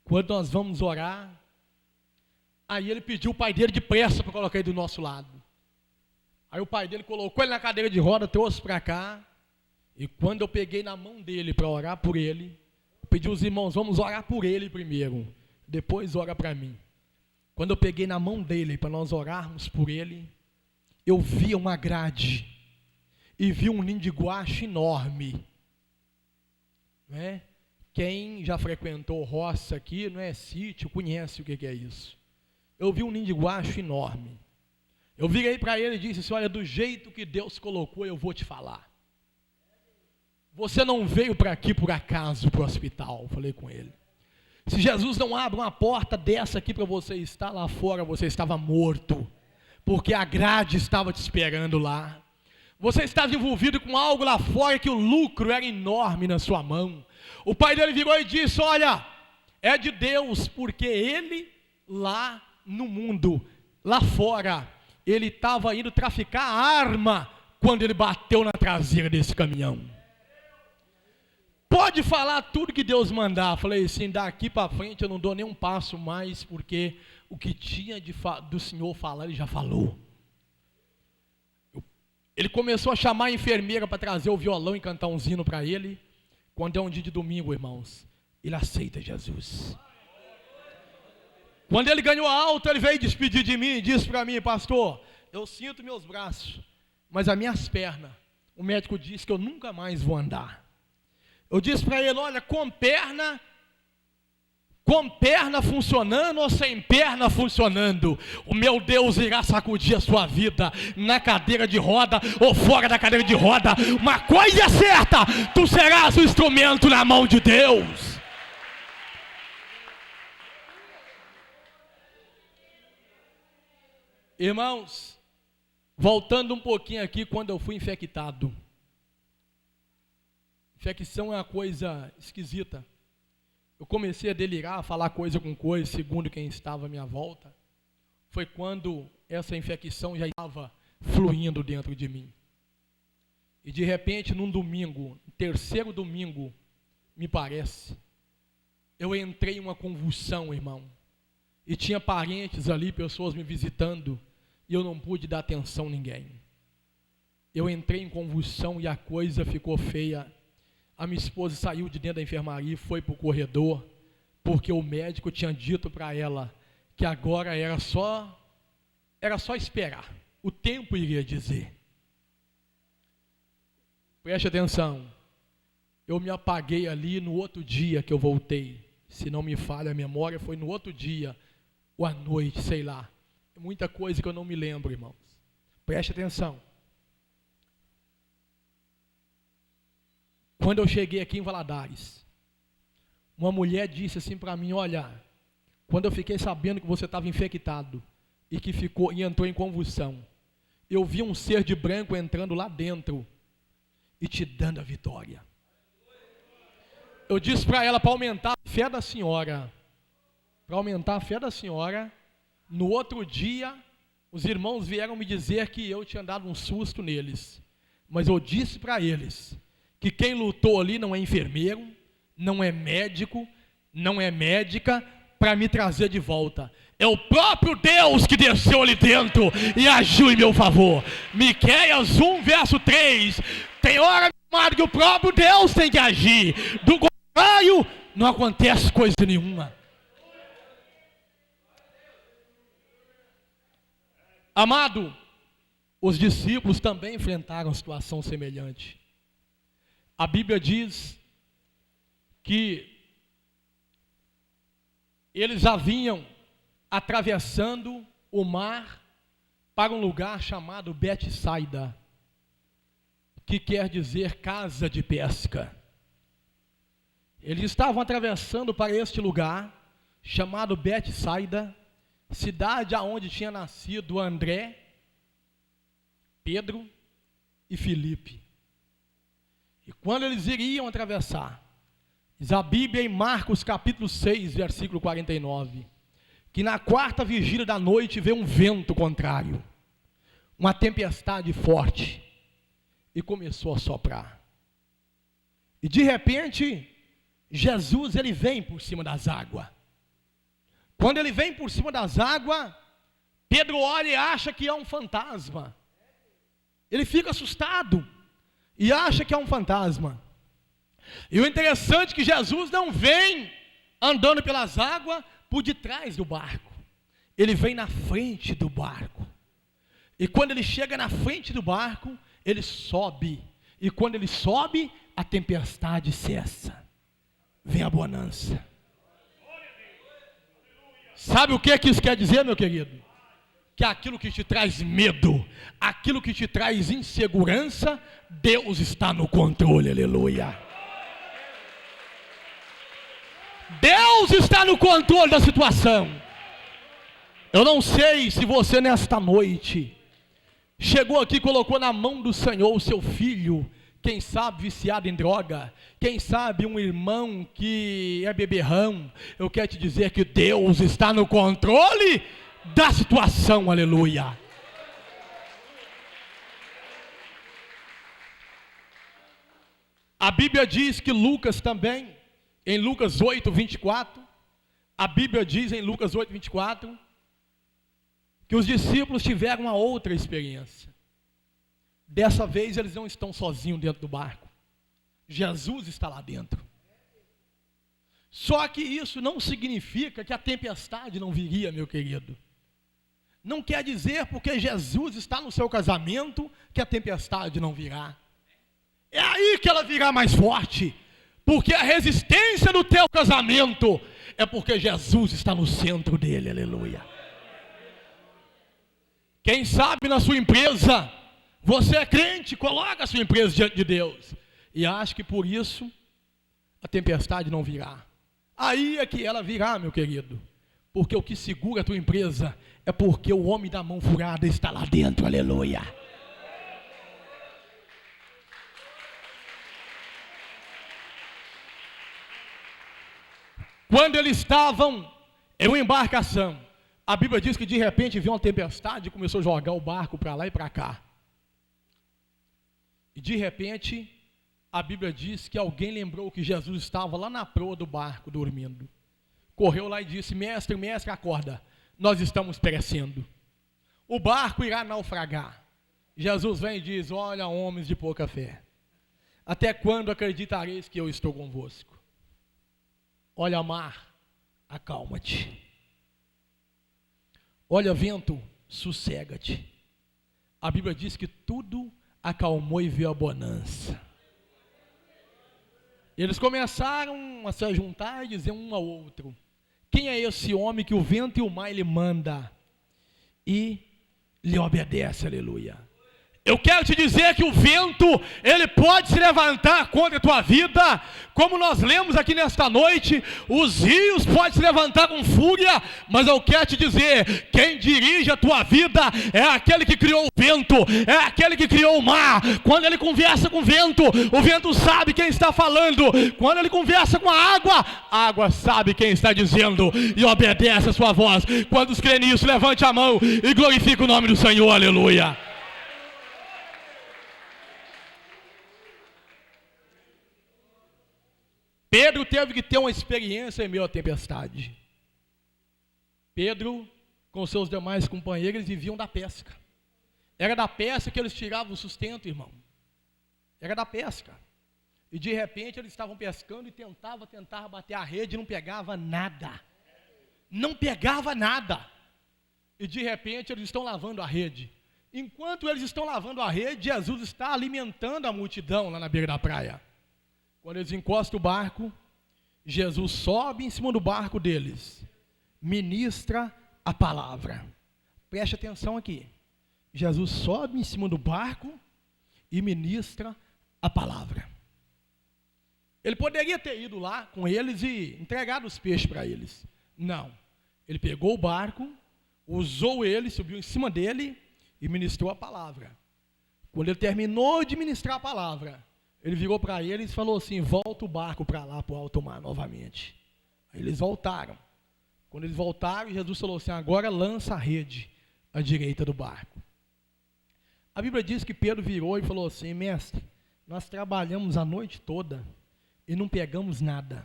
Quando nós vamos orar, aí ele pediu o pai dele depressa para colocar ele do nosso lado. Aí o pai dele colocou ele na cadeira de roda, trouxe para cá. E quando eu peguei na mão dele para orar por ele, pedi aos irmãos: vamos orar por ele primeiro, depois ora para mim. Quando eu peguei na mão dele para nós orarmos por ele, eu vi uma grade e vi um ninho de guache enorme. Não é? Quem já frequentou roça aqui, não é sítio, conhece o que é isso. Eu vi um ninho de guache enorme. Eu virei para ele e disse assim: olha, do jeito que Deus colocou, eu vou te falar. Você não veio para aqui por acaso, para o hospital. Falei com ele. Se Jesus não abre uma porta dessa aqui para você estar lá fora, você estava morto. Porque a grade estava te esperando lá. Você estava envolvido com algo lá fora que o lucro era enorme na sua mão. O pai dele virou e disse: olha, é de Deus, porque ele lá no mundo, lá fora, ele estava indo traficar arma quando ele bateu na traseira desse caminhão. Pode falar tudo que Deus mandar. Falei assim: daqui para frente eu não dou nem um passo mais, porque o que tinha do Senhor falar, Ele já falou. Ele começou a chamar a enfermeira para trazer o violão e cantar um hino para ele. Quando é um dia de domingo, irmãos, ele aceita Jesus. Quando ele ganhou a alta, ele veio despedir de mim e disse para mim: pastor, eu sinto meus braços, mas as minhas pernas, o médico disse que eu nunca mais vou andar. Eu disse para ele: olha, com perna funcionando ou sem perna funcionando, o meu Deus irá sacudir a sua vida, na cadeira de roda ou fora da cadeira de roda. Uma coisa é certa: tu serás o instrumento na mão de Deus. Irmãos, voltando um pouquinho aqui, quando eu fui infectado. Infecção é uma coisa esquisita. Eu comecei a delirar, a falar coisa com coisa, segundo quem estava à minha volta. Foi quando essa infecção já estava fluindo dentro de mim. E de repente, num domingo, terceiro domingo, me parece, eu entrei em uma convulsão, irmão. e tinha parentes ali, pessoas me visitando, e eu não pude dar atenção a ninguém. Eu entrei em convulsão e a coisa ficou feia. A minha esposa saiu de dentro da enfermaria e foi para o corredor, porque o médico tinha dito para ela que agora era só esperar, o tempo iria dizer. Preste atenção, eu me apaguei ali no outro dia que eu voltei, se não me falha a memória, foi no outro dia, ou à noite, sei lá, muita coisa que eu não me lembro, irmãos. Preste atenção. Quando eu cheguei aqui em Valadares, uma mulher disse assim para mim: olha, quando eu fiquei sabendo que você estava infectado e que entrou em convulsão, eu vi um ser de branco entrando lá dentro e te dando a vitória. Eu disse para ela para aumentar a fé da senhora. No outro dia, os irmãos vieram me dizer que eu tinha dado um susto neles. Mas eu disse para eles que quem lutou ali não é enfermeiro, não é médico, não é médica, para me trazer de volta. É o próprio Deus que desceu ali dentro e agiu em meu favor. Miqueias 1, verso 3. Tem hora, meu amado, que o próprio Deus tem que agir. Do contrário, não acontece coisa nenhuma. Amado, os discípulos também enfrentaram situação semelhante. A Bíblia diz que eles vinham atravessando o mar para um lugar chamado Betsaida, que quer dizer casa de pesca. Eles estavam atravessando para este lugar chamado Betsaida, cidade aonde tinha nascido André, Pedro e Filipe. E quando eles iriam atravessar, diz a Bíblia em Marcos capítulo 6, versículo 49, que na quarta vigília da noite veio um vento contrário, uma tempestade forte, e começou a soprar. E de repente, Jesus ele vem por cima das águas. Quando ele vem por cima das águas, Pedro olha e acha que é um fantasma. Ele fica assustado e acha que é um fantasma. E o interessante é que Jesus não vem andando pelas águas por detrás do barco. Ele vem na frente do barco. E quando ele chega na frente do barco, ele sobe. E quando ele sobe, a tempestade cessa. Vem a bonança. Sabe o que isso quer dizer, meu querido? Que aquilo que te traz medo, aquilo que te traz insegurança, Deus está no controle, aleluia. Deus está no controle da situação. Eu não sei se você nesta noite chegou aqui e colocou na mão do Senhor o seu filho, quem sabe viciado em droga, quem sabe um irmão que é beberrão. Eu quero te dizer que Deus está no controle da situação, aleluia. A Bíblia diz que Lucas também, em Lucas 8, 24, a Bíblia diz em Lucas 8, 24, que os discípulos tiveram uma outra experiência. Dessa vez eles não estão sozinhos dentro do barco. Jesus está lá dentro. Só que isso não significa que a tempestade não viria, meu querido. Não quer dizer porque Jesus está no seu casamento que a tempestade não virá. É aí que ela virá mais forte. Porque a resistência do teu casamento é porque Jesus está no centro dele, aleluia. Quem sabe na sua empresa, você é crente, coloca a sua empresa diante de Deus e acha que por isso a tempestade não virá. Aí é que ela virá, meu querido. Porque o que segura a tua empresa é porque o homem da mão furada está lá dentro, aleluia. Quando eles estavam em uma embarcação, a Bíblia diz que de repente veio uma tempestade e começou a jogar o barco para lá e para cá. E de repente, a Bíblia diz que alguém lembrou que Jesus estava lá na proa do barco dormindo. correu lá e disse: mestre, mestre, acorda, nós estamos perecendo, o barco irá naufragar. Jesus vem e diz: olha, homens de pouca fé, até quando acreditareis que eu estou convosco? Olha, mar, acalma-te. Olha, vento, sossega-te. A Bíblia diz que tudo acalmou e veio a bonança. Eles começaram a se juntar e dizer um ao outro: quem é esse homem que o vento e o mar ele manda e lhe obedece? Aleluia. Eu quero te dizer que o vento, ele pode se levantar contra a tua vida, como nós lemos aqui nesta noite, os rios podem se levantar com fúria, mas eu quero te dizer, quem dirige a tua vida é aquele que criou o vento, é aquele que criou o mar. Quando ele conversa com o vento sabe quem está falando. Quando ele conversa com a água sabe quem está dizendo e obedece a sua voz. Quando os crê nisso, levante a mão e glorifique o nome do Senhor, aleluia. Pedro teve que ter uma experiência em meio à tempestade. Pedro, com seus demais companheiros, eles viviam da pesca. Era da pesca que eles tiravam o sustento, irmão. Era da pesca. E de repente eles estavam pescando e tentavam bater a rede e não pegava nada. Não pegava nada. E de repente eles estão lavando a rede. Enquanto eles estão lavando a rede, Jesus está alimentando a multidão lá na beira da praia. Quando eles encostam o barco, Jesus sobe em cima do barco deles, ministra a palavra. Preste atenção aqui. Jesus sobe em cima do barco e ministra a palavra. Ele poderia ter ido lá com eles e entregado os peixes para eles. Não. Ele pegou o barco, usou ele, subiu em cima dele e ministrou a palavra. Quando ele terminou de ministrar a palavra, ele virou para eles e falou assim: volta o barco para lá, para o alto mar novamente. Aí eles voltaram. Quando eles voltaram, Jesus falou assim: agora lança a rede à direita do barco. A Bíblia diz que Pedro virou e falou assim: mestre, nós trabalhamos a noite toda e não pegamos nada.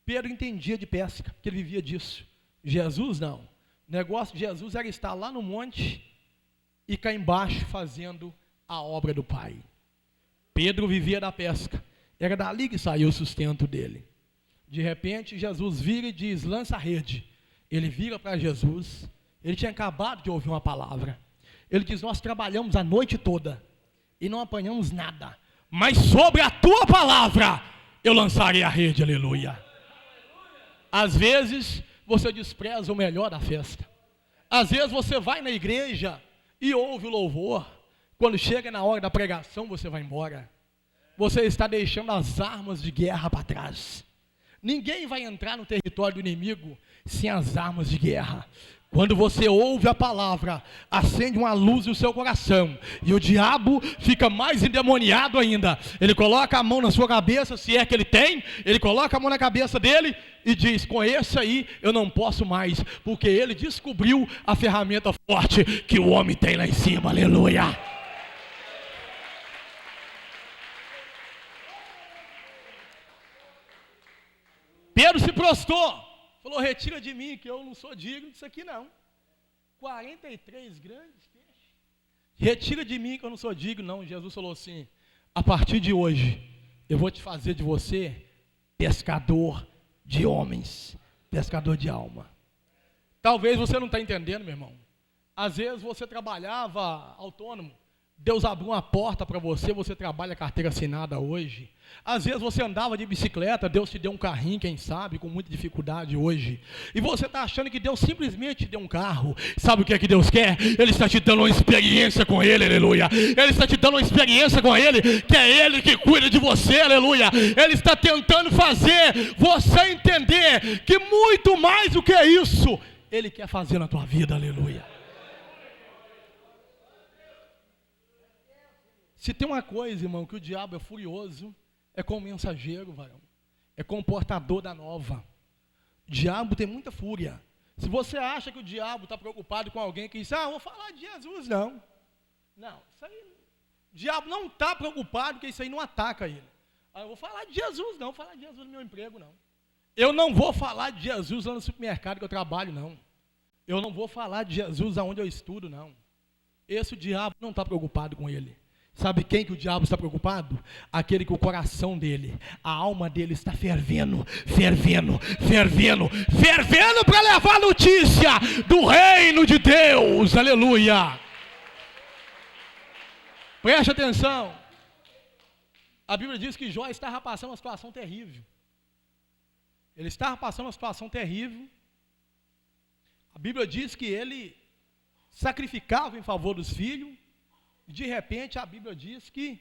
Pedro entendia de pesca, porque ele vivia disso. Jesus não. O negócio de Jesus era estar lá no monte e cá embaixo fazendo a obra do Pai. Pedro vivia da pesca, era dali que saiu o sustento dele. De repente, Jesus vira e diz: lança a rede. Ele vira para Jesus, ele tinha acabado de ouvir uma palavra. Ele diz: nós trabalhamos a noite toda e não apanhamos nada, mas sobre a tua palavra eu lançarei a rede, aleluia. Às vezes, você despreza o melhor da festa. Às vezes você vai na igreja e ouve o louvor. Quando chega na hora da pregação, você vai embora. Você está deixando as armas de guerra para trás. Ninguém vai entrar no território do inimigo sem as armas de guerra. Quando você ouve a palavra, acende uma luz no seu coração, e o diabo fica mais endemoniado ainda. Ele coloca a mão na sua cabeça, se é que ele tem, ele coloca a mão na cabeça dele e diz: com esse aí eu não posso mais, porque ele descobriu a ferramenta forte que o homem tem lá em cima, aleluia. Pedro se prostrou, falou: retira de mim, que eu não sou digno disso aqui não. 43 grandes peixes. Retira de mim, que eu não sou digno não. Jesus falou assim: a partir de hoje, eu vou te fazer de você pescador de homens, pescador de alma. Talvez você não está entendendo, meu irmão. Às vezes você trabalhava autônomo, Deus abriu uma porta para você, você trabalha carteira assinada hoje. Às vezes você andava de bicicleta, Deus te deu um carrinho, quem sabe, com muita dificuldade hoje. E você está achando que Deus simplesmente te deu um carro. Sabe o que é que Deus quer? Ele está te dando uma experiência com Ele, aleluia. Ele está te dando uma experiência com Ele, que é Ele que cuida de você, aleluia. Ele está tentando fazer você entender que muito mais do que isso, Ele quer fazer na tua vida, aleluia. Se tem uma coisa, irmão, que o diabo é furioso, é com o mensageiro, varão. É com o portador da nova. O diabo tem muita fúria. Se você acha que o diabo está preocupado com alguém que diz: vou falar de Jesus, não. Não, isso aí, o diabo não está preocupado, porque isso aí não ataca ele. Eu vou falar de Jesus, não, vou falar de Jesus no meu emprego, não. Eu não vou falar de Jesus lá no supermercado que eu trabalho, não. Eu não vou falar de Jesus aonde eu estudo, não. Esse o diabo não está preocupado com ele. Sabe quem que o diabo está preocupado? Aquele que o coração dele, a alma dele está fervendo, fervendo, fervendo, fervendo para levar notícia do reino de Deus, aleluia. Preste atenção, a Bíblia diz que Jó estava passando uma situação terrível, ele estava passando uma situação terrível, a Bíblia diz que ele sacrificava em favor dos filhos, e de repente a Bíblia diz que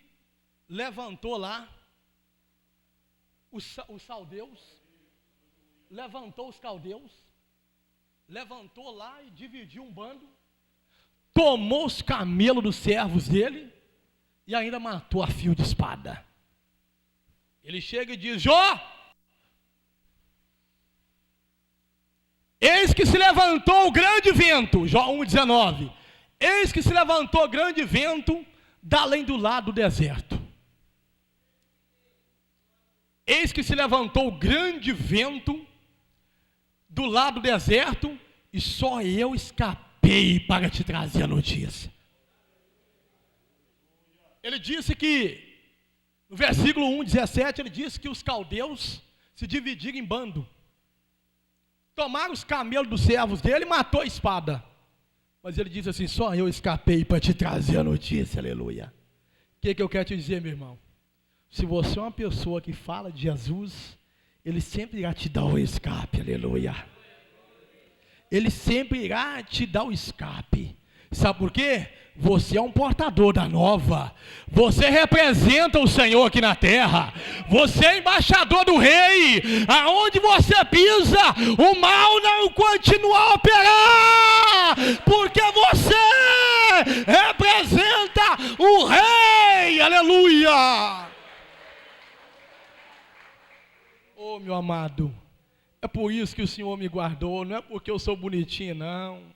levantou lá os caldeus, levantou os caldeus, levantou lá e dividiu um bando, tomou os camelos dos servos dele e ainda matou a fio de espada. Ele chega e diz: Jó, eis que se levantou o grande vento, Jó 1,19. Eis que se levantou grande vento da além do lado do deserto. Eis que se levantou grande vento do lado do deserto e só eu escapei para te trazer a notícia. Ele disse que, no versículo 1,17, ele disse que os caldeus se dividiram em bando. Tomaram os camelos dos servos dele e matou a espada. Mas ele diz assim: só eu escapei para te trazer a notícia, aleluia. O que eu quero te dizer, meu irmão? Se você é uma pessoa que fala de Jesus, Ele sempre irá te dar o escape, aleluia. Ele sempre irá te dar o escape. Sabe por quê? Você é um portador da nova. Você representa o Senhor aqui na terra. Você é embaixador do rei. Aonde você pisa, o mal não continua a operar. Porque você representa o rei. Aleluia. Oh, meu amado, é por isso que o Senhor me guardou. Não é porque eu sou bonitinho, não.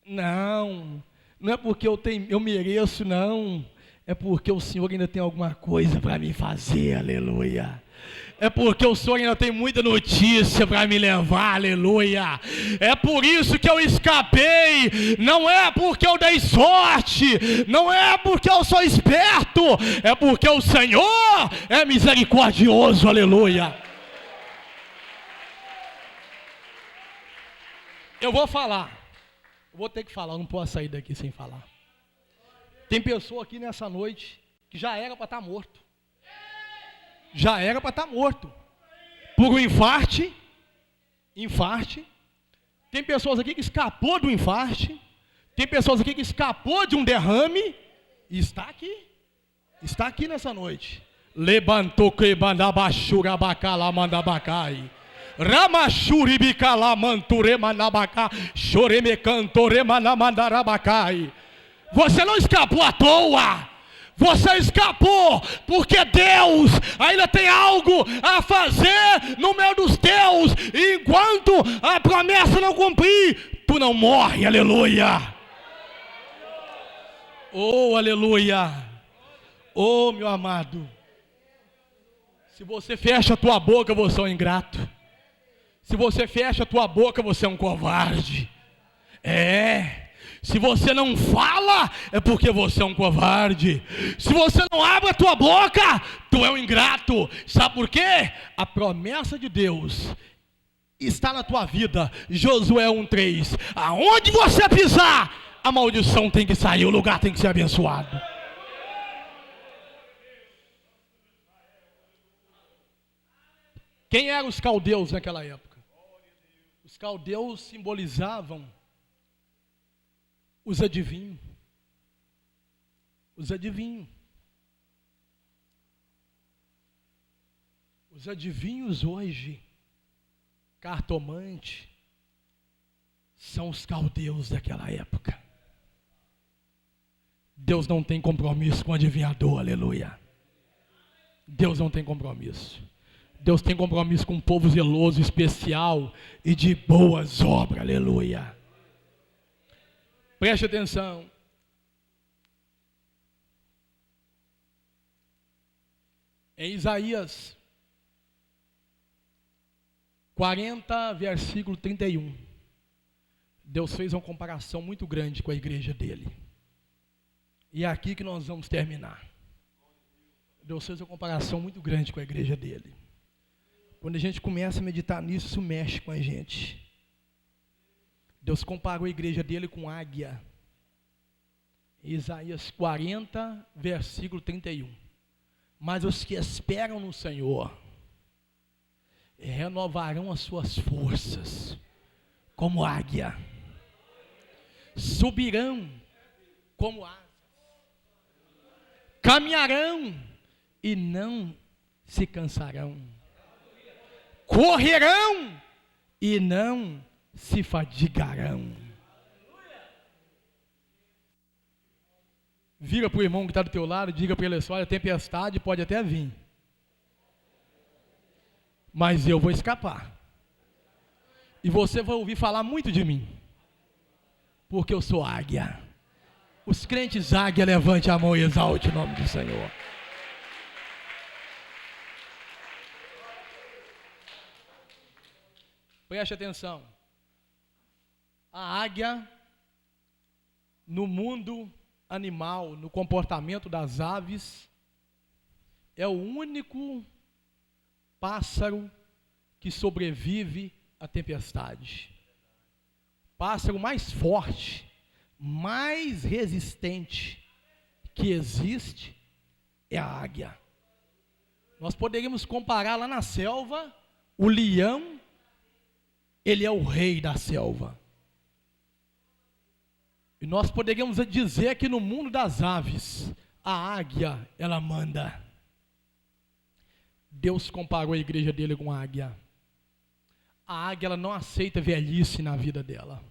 Não é porque eu mereço, não. É porque o Senhor ainda tem alguma coisa para me fazer, aleluia. É porque o Senhor ainda tem muita notícia para me levar, aleluia. É por isso que eu escapei. Não é porque eu dei sorte. Não é porque eu sou esperto. É porque o Senhor é misericordioso, aleluia. Eu vou falar. Vou ter que falar, eu não posso sair daqui sem falar. Tem pessoa aqui nessa noite que já era para estar morto. Já era para estar morto. Por um infarte. Tem pessoas aqui que escapou do infarte. Tem pessoas aqui que escapou de um derrame. E está aqui. Está aqui nessa noite. Levantou que mandabachura bacala mandabacai. Ramachuri bicala manture manabacá. Choreme cantore manamandarabacai. Você não escapou à toa. Você escapou porque Deus ainda tem algo a fazer no meio dos teus. E enquanto a promessa não cumprir, tu não morre, aleluia. Oh, aleluia. Oh, meu amado, se você fecha a tua boca, você é um ingrato. Se você fecha a tua boca, você é um covarde. Se você não fala, é porque você é um covarde. Se você não abre a tua boca, tu é um ingrato. Sabe por quê? A promessa de Deus está na tua vida. Josué 1:3. Aonde você pisar, a maldição tem que sair, o lugar tem que ser abençoado. Quem eram os caldeus naquela época? Os caldeus simbolizavam os adivinhos. Os adivinhos. Os adivinhos hoje, cartomante, são os caldeus daquela época. Deus não tem compromisso com o adivinhador, aleluia. Deus não tem compromisso. Deus tem compromisso com um povo zeloso, especial e de boas obras, aleluia. Preste atenção. Em Isaías 40, versículo 31. Deus fez uma comparação muito grande com a igreja dele. E é aqui que nós vamos terminar. Deus fez uma comparação muito grande com a igreja dele. Quando a gente começa a meditar nisso, isso mexe com a gente. Deus comparou a igreja dele com águia. Isaías 40, versículo 31. Mas os que esperam no Senhor renovarão as suas forças como águia. Subirão como asas. Caminharão e não se cansarão. Correrão e não se fadigarão. Vira para o irmão que está do teu lado, diga para ele assim: olha, a tempestade pode até vir, mas eu vou escapar. E você vai ouvir falar muito de mim, porque eu sou águia. Os crentes águia, levante a mão e exalte o nome do Senhor. Preste atenção. A águia, no mundo animal, no comportamento das aves, é o único pássaro que sobrevive à tempestade. Pássaro mais forte, mais resistente que existe é a águia. Nós poderíamos comparar lá na selva, o leão, ele é o rei da selva. E nós poderíamos dizer que no mundo das aves, a águia, ela manda. Deus comparou a igreja dele com a águia. A águia, ela não aceita velhice na vida dela.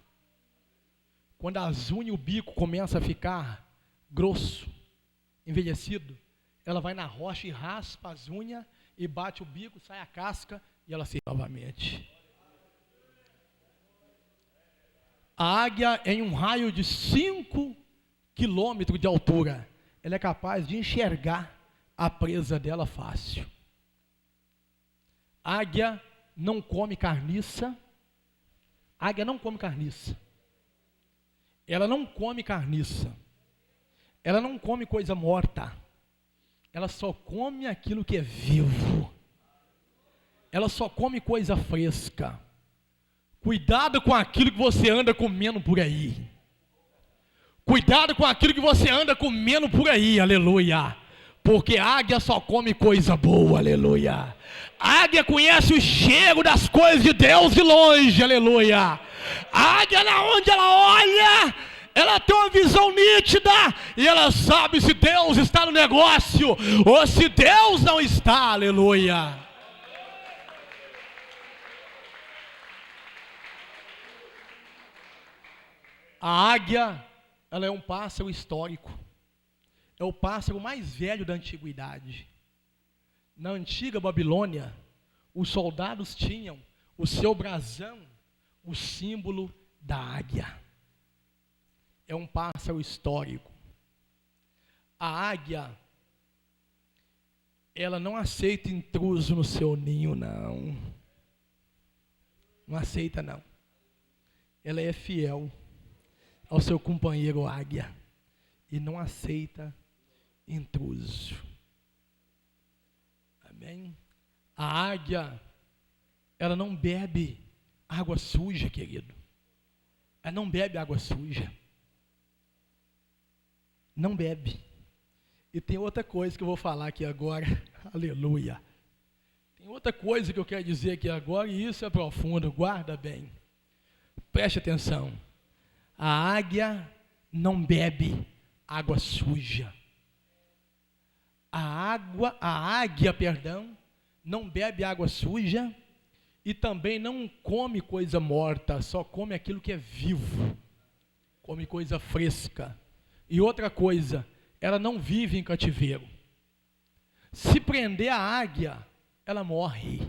Quando as unhas e o bico começam a ficar grosso, envelhecido, ela vai na rocha e raspa as unhas e bate o bico, sai a casca e ela se novamente. A águia, em um raio de 5 quilômetros de altura, ela é capaz de enxergar a presa dela fácil. A águia não come carniça. A águia não come carniça. Ela não come carniça. Ela não come coisa morta. Ela só come aquilo que é vivo. Ela só come coisa fresca. Cuidado com aquilo que você anda comendo por aí. Cuidado com aquilo que você anda comendo por aí, aleluia. Porque a águia só come coisa boa, aleluia. A águia conhece o cheiro das coisas de Deus de longe, aleluia. A águia, onde ela olha, ela tem uma visão nítida e ela sabe se Deus está no negócio ou se Deus não está, aleluia. A águia, ela é um pássaro histórico. É o pássaro mais velho da antiguidade. Na antiga Babilônia, os soldados tinham o seu brasão, o símbolo da águia. É um pássaro histórico. A águia, ela não aceita intruso no seu ninho, não. Não aceita, não. Ela é fiel ao seu companheiro águia e não aceita intruso. Amém? A águia, ela não bebe água suja, querido. Ela não bebe água suja. Não bebe. E tem outra coisa que eu vou falar aqui agora. Aleluia. Tem outra coisa que eu quero dizer aqui agora, e isso é profundo, guarda bem. Preste atenção. A águia não bebe água suja. A águia, não bebe água suja e também não come coisa morta, só come aquilo que é vivo. Come coisa fresca. E outra coisa, ela não vive em cativeiro. Se prender a águia, ela morre.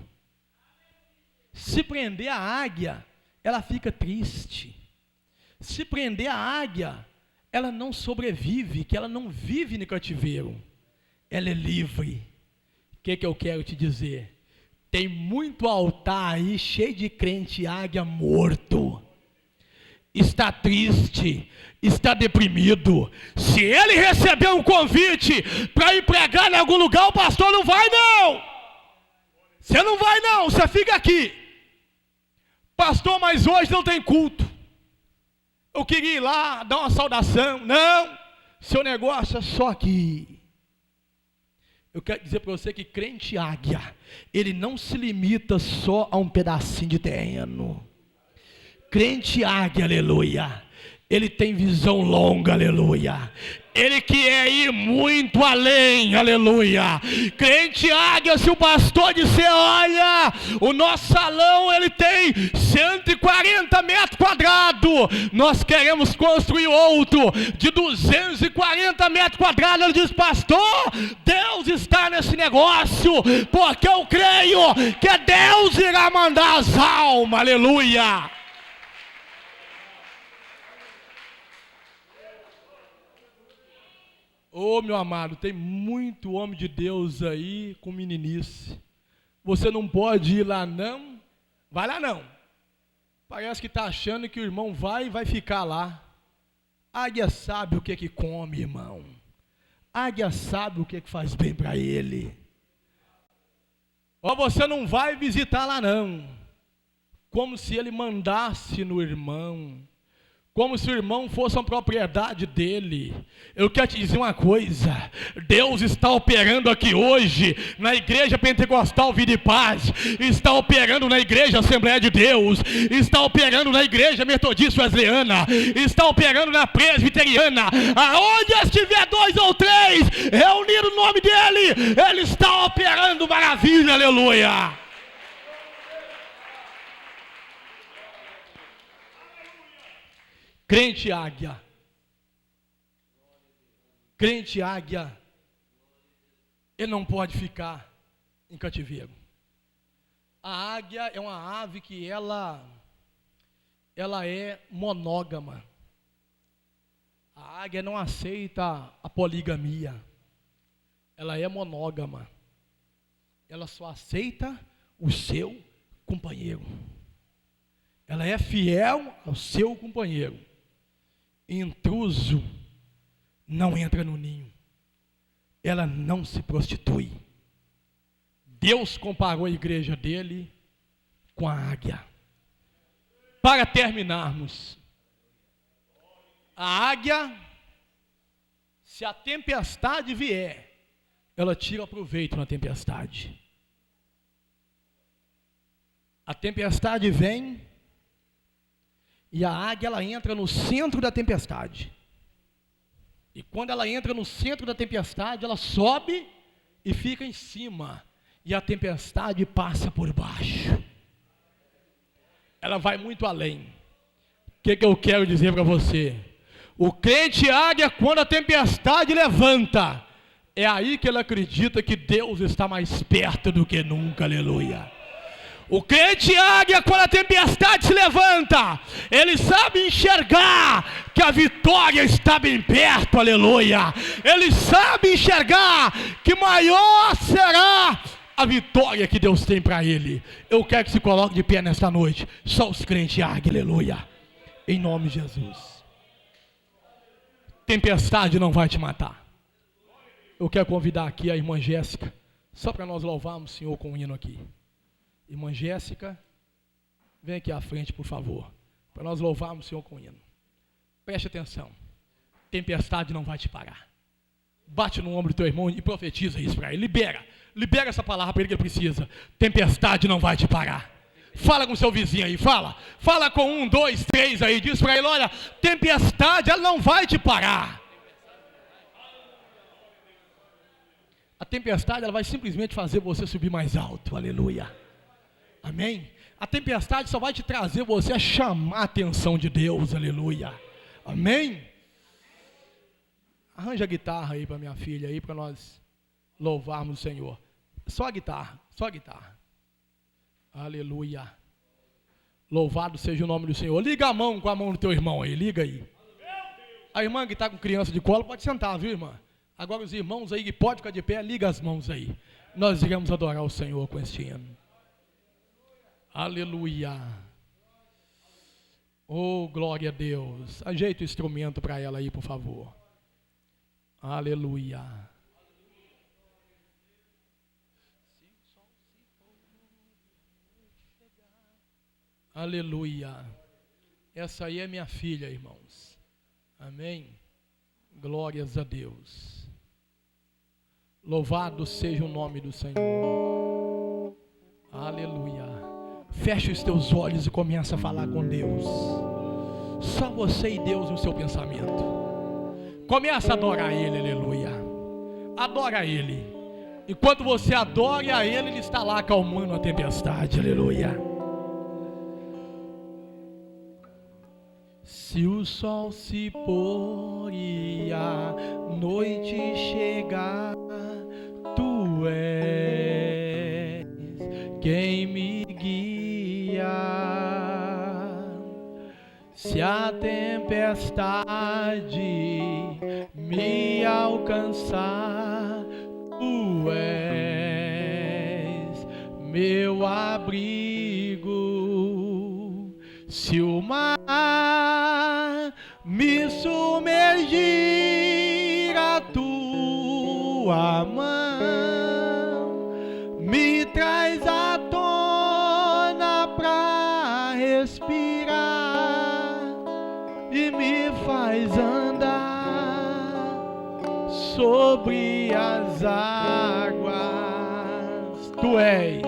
Se prender a águia, ela fica triste. Se prender a águia, ela não sobrevive, que ela não vive no cativeiro. Ela é livre. O que eu quero te dizer? Tem muito altar aí cheio de crente águia morto. Está triste, está deprimido. Se ele receber um convite para ir pregar em algum lugar, o pastor não vai não. Você não vai não, você fica aqui. Pastor, mas hoje não tem culto. Eu queria ir lá, dar uma saudação. Não, seu negócio é só aqui. Eu quero dizer para você que crente águia, ele não se limita só a um pedacinho de terreno. Crente águia, aleluia, ele tem visão longa, aleluia. Ele quer ir muito além, aleluia. Crente águia, se o pastor disser, olha, o nosso salão ele tem 140 metros quadrados, nós queremos construir outro de 240 metros quadrados, ele diz, pastor, Deus está nesse negócio, porque eu creio que Deus irá mandar as almas, aleluia. Ô meu amado, tem muito homem de Deus aí com meninice. Você não pode ir lá não, vai lá não. Parece que está achando que o irmão vai e vai ficar lá. Águia sabe o que é que come, irmão. Águia sabe o que é que faz bem para ele. Ó, você não vai visitar lá não. Como se ele mandasse no irmão. Como se o irmão fosse uma propriedade dele. Eu quero te dizer uma coisa, Deus está operando aqui hoje, na igreja pentecostal Vida e Paz, está operando na igreja Assembleia de Deus, está operando na igreja metodista wesleyana, está operando na presbiteriana, aonde estiver 2 ou 3, reunido o nome dele, ele está operando maravilha, aleluia. Crente águia, ele não pode ficar em cativeiro. A águia é uma ave que ela é monógama. A águia não aceita a poligamia, ela é monógama. Ela só aceita o seu companheiro. Ela é fiel ao seu companheiro. Intruso não entra no ninho. Ela não se prostitui. Deus comparou a igreja dele com a águia. Para terminarmos, a águia, se a tempestade vier, ela tira proveito na tempestade. A tempestade vem e a águia ela entra no centro da tempestade. E quando ela entra no centro da tempestade, ela sobe e fica em cima. E a tempestade passa por baixo. Ela vai muito além. O que eu quero dizer para você? O crente águia, quando a tempestade levanta, é aí que ele acredita que Deus está mais perto do que nunca, aleluia. O crente águia, quando a tempestade se levanta, ele sabe enxergar que a vitória está bem perto, aleluia. Ele sabe enxergar que maior será a vitória que Deus tem para ele. Eu quero que se coloque de pé nesta noite, só os crentes águia, aleluia. Em nome de Jesus. Tempestade não vai te matar. Eu quero convidar aqui a irmã Jéssica, só para nós louvarmos o Senhor com um hino aqui. Irmã Jéssica, vem aqui à frente, por favor, para nós louvarmos o Senhor com hino. Preste atenção, tempestade não vai te parar. Bate no ombro do teu irmão e profetiza isso para ele. Libera essa palavra para ele que ele precisa. Tempestade não vai te parar. Fala com seu vizinho aí, fala com 1, 2, 3 aí, diz para ele, olha, tempestade ela não vai te parar. A tempestade ela vai simplesmente fazer você subir mais alto, aleluia. Amém? A tempestade só vai te trazer você a chamar a atenção de Deus, aleluia. Amém? Arranja a guitarra aí para minha filha aí, para nós louvarmos o Senhor. Só a guitarra. Aleluia. Louvado seja o nome do Senhor. Liga a mão com a mão do teu irmão aí, liga aí. A irmã que está com criança de colo pode sentar, viu, irmã? Agora os irmãos aí que podem ficar de pé, liga as mãos aí. Nós iremos adorar o Senhor com este hino. Aleluia. Oh, glória a Deus. Ajeita o instrumento para ela aí, por favor. Aleluia. Aleluia. Essa aí é minha filha, irmãos. Amém. Glórias a Deus. Louvado seja o nome do Senhor. Aleluia. Feche os teus olhos e começa a falar com Deus. Só você e Deus no seu pensamento. Começa a adorar Ele, aleluia. Adora Ele. Enquanto você adora a Ele, Ele está lá acalmando a tempestade, aleluia. Se o sol se pôr e a noite chegar, Tu és quem me guia. Se a tempestade me alcançar, Tu és meu abrigo. Se o mar me submergir, a Tua mão me traz à tona pra respirar e me faz andar sobre as águas. Tu és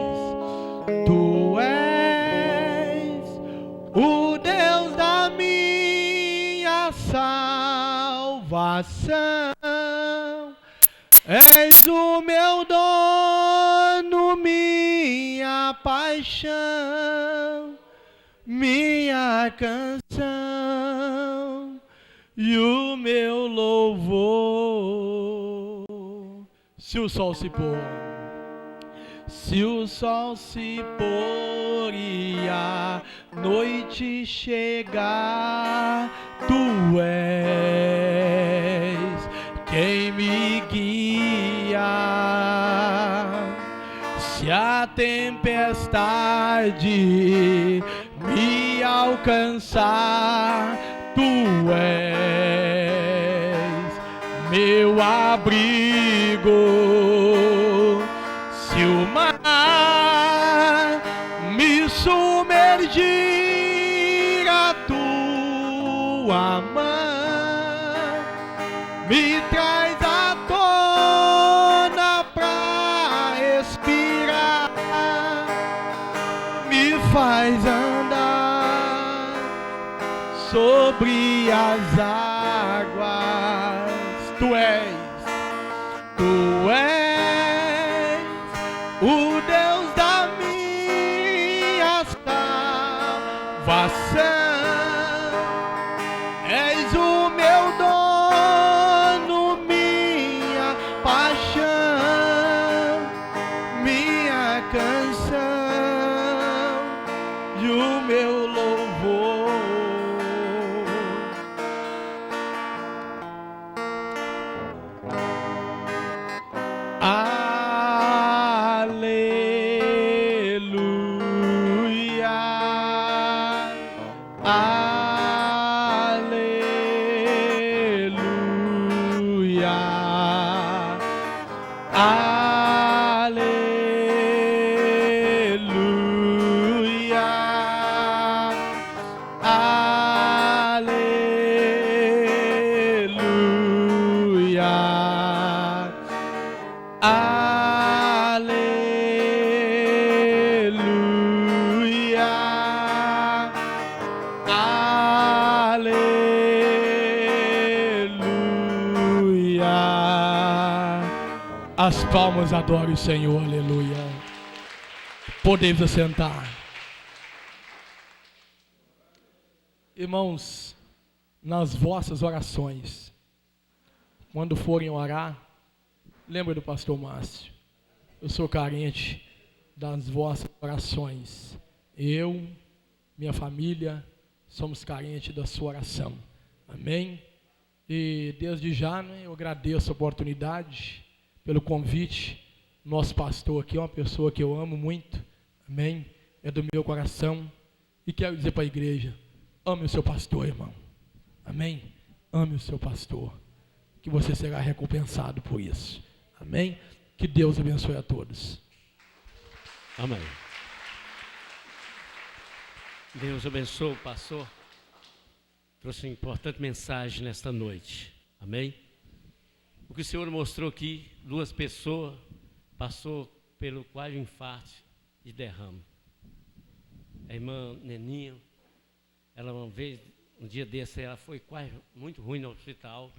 o Deus da minha salvação. És o meu dono, minha paixão, minha canção e o meu louvor. Se o sol se pôr, se o sol se pôr e a noite chegar, Tu és quem me guia. Se a tempestade me alcançar, Tu és meu abrigo. Se o mar me submergir, a Tua mão me traz à tona pra respirar, me faz andar sobre as águas. Tu és o Deus da minha salvação. És o meu dono, minha paixão, minha canção e o meu louvor. As palmas adorem o Senhor, aleluia. Podemos assentar. Irmãos, nas vossas orações, quando forem orar, lembra do pastor Márcio. Eu sou carente das vossas orações. Eu, minha família, somos carentes da sua oração. Amém? E desde já, eu agradeço a oportunidade, pelo convite. Nosso pastor aqui é uma pessoa que eu amo muito. Amém? é do meu coração e quero dizer para a igreja: ame o seu pastor, irmão. Amém? Ame o seu pastor, que você será recompensado por isso. Amém? Que Deus abençoe a todos. Amém. Deus abençoe o pastor. Trouxe uma importante mensagem nesta noite. Amém? O que o Senhor mostrou aqui, 2 pessoas passou pelo quase infarto e derrame. A irmã Neninha, ela uma vez, um dia desse, ela foi quase muito ruim no hospital.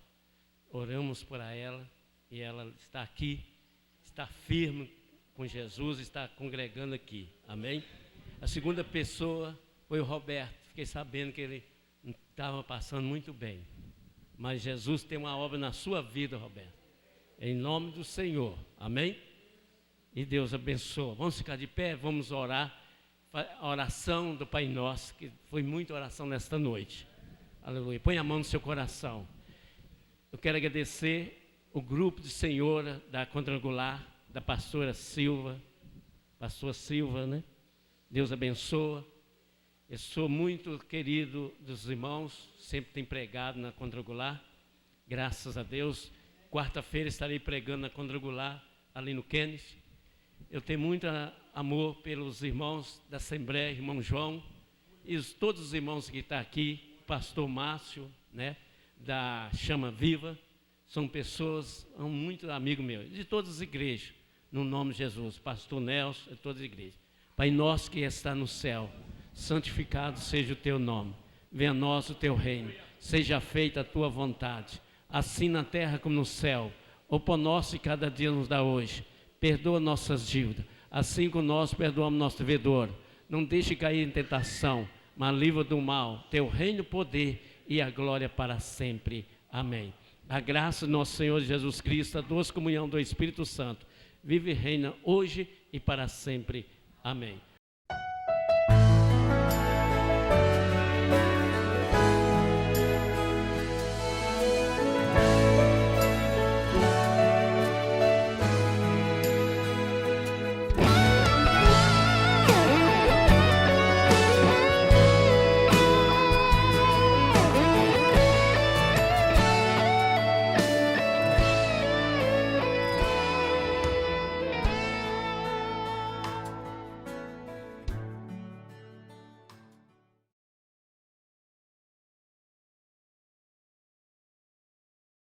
Oramos por ela e ela está aqui, está firme com Jesus, está congregando aqui. Amém? A segunda pessoa foi o Roberto. Fiquei sabendo que ele não estava passando muito bem. Mas Jesus tem uma obra na sua vida, Roberto. Em nome do Senhor. Amém? E Deus abençoe. Vamos ficar de pé, vamos orar. A oração do Pai Nosso, que foi muita oração nesta noite. Aleluia. Põe a mão no seu coração. Eu quero agradecer o grupo de senhora da Quadrangular, da pastora Silva. Pastor Silva, né? Deus abençoe. Eu sou muito querido dos irmãos, sempre tenho pregado na Quadrangular. Graças a Deus. Quarta-feira estarei pregando na Quadrangular, ali no Kenneth. Eu tenho muito amor pelos irmãos da Assembleia, irmão João, e todos os irmãos que estão aqui, pastor Márcio, né, da Chama Viva, são pessoas, muito amigos meus, de todas as igrejas, no nome de Jesus, pastor Nelson, de todas as igrejas. Pai nosso que está no céu, santificado seja o teu nome, venha a nós o teu reino, seja feita a tua vontade, assim na terra como no céu. O pão nosso e cada dia nos dá hoje, perdoa nossas dívidas, assim como nós perdoamos nosso devedor. Não deixe cair em tentação, mas livra do mal. Teu reino, poder e a glória para sempre. Amém. A graça do nosso Senhor Jesus Cristo, a doce comunhão do Espírito Santo, vive e reina hoje e para sempre. Amém.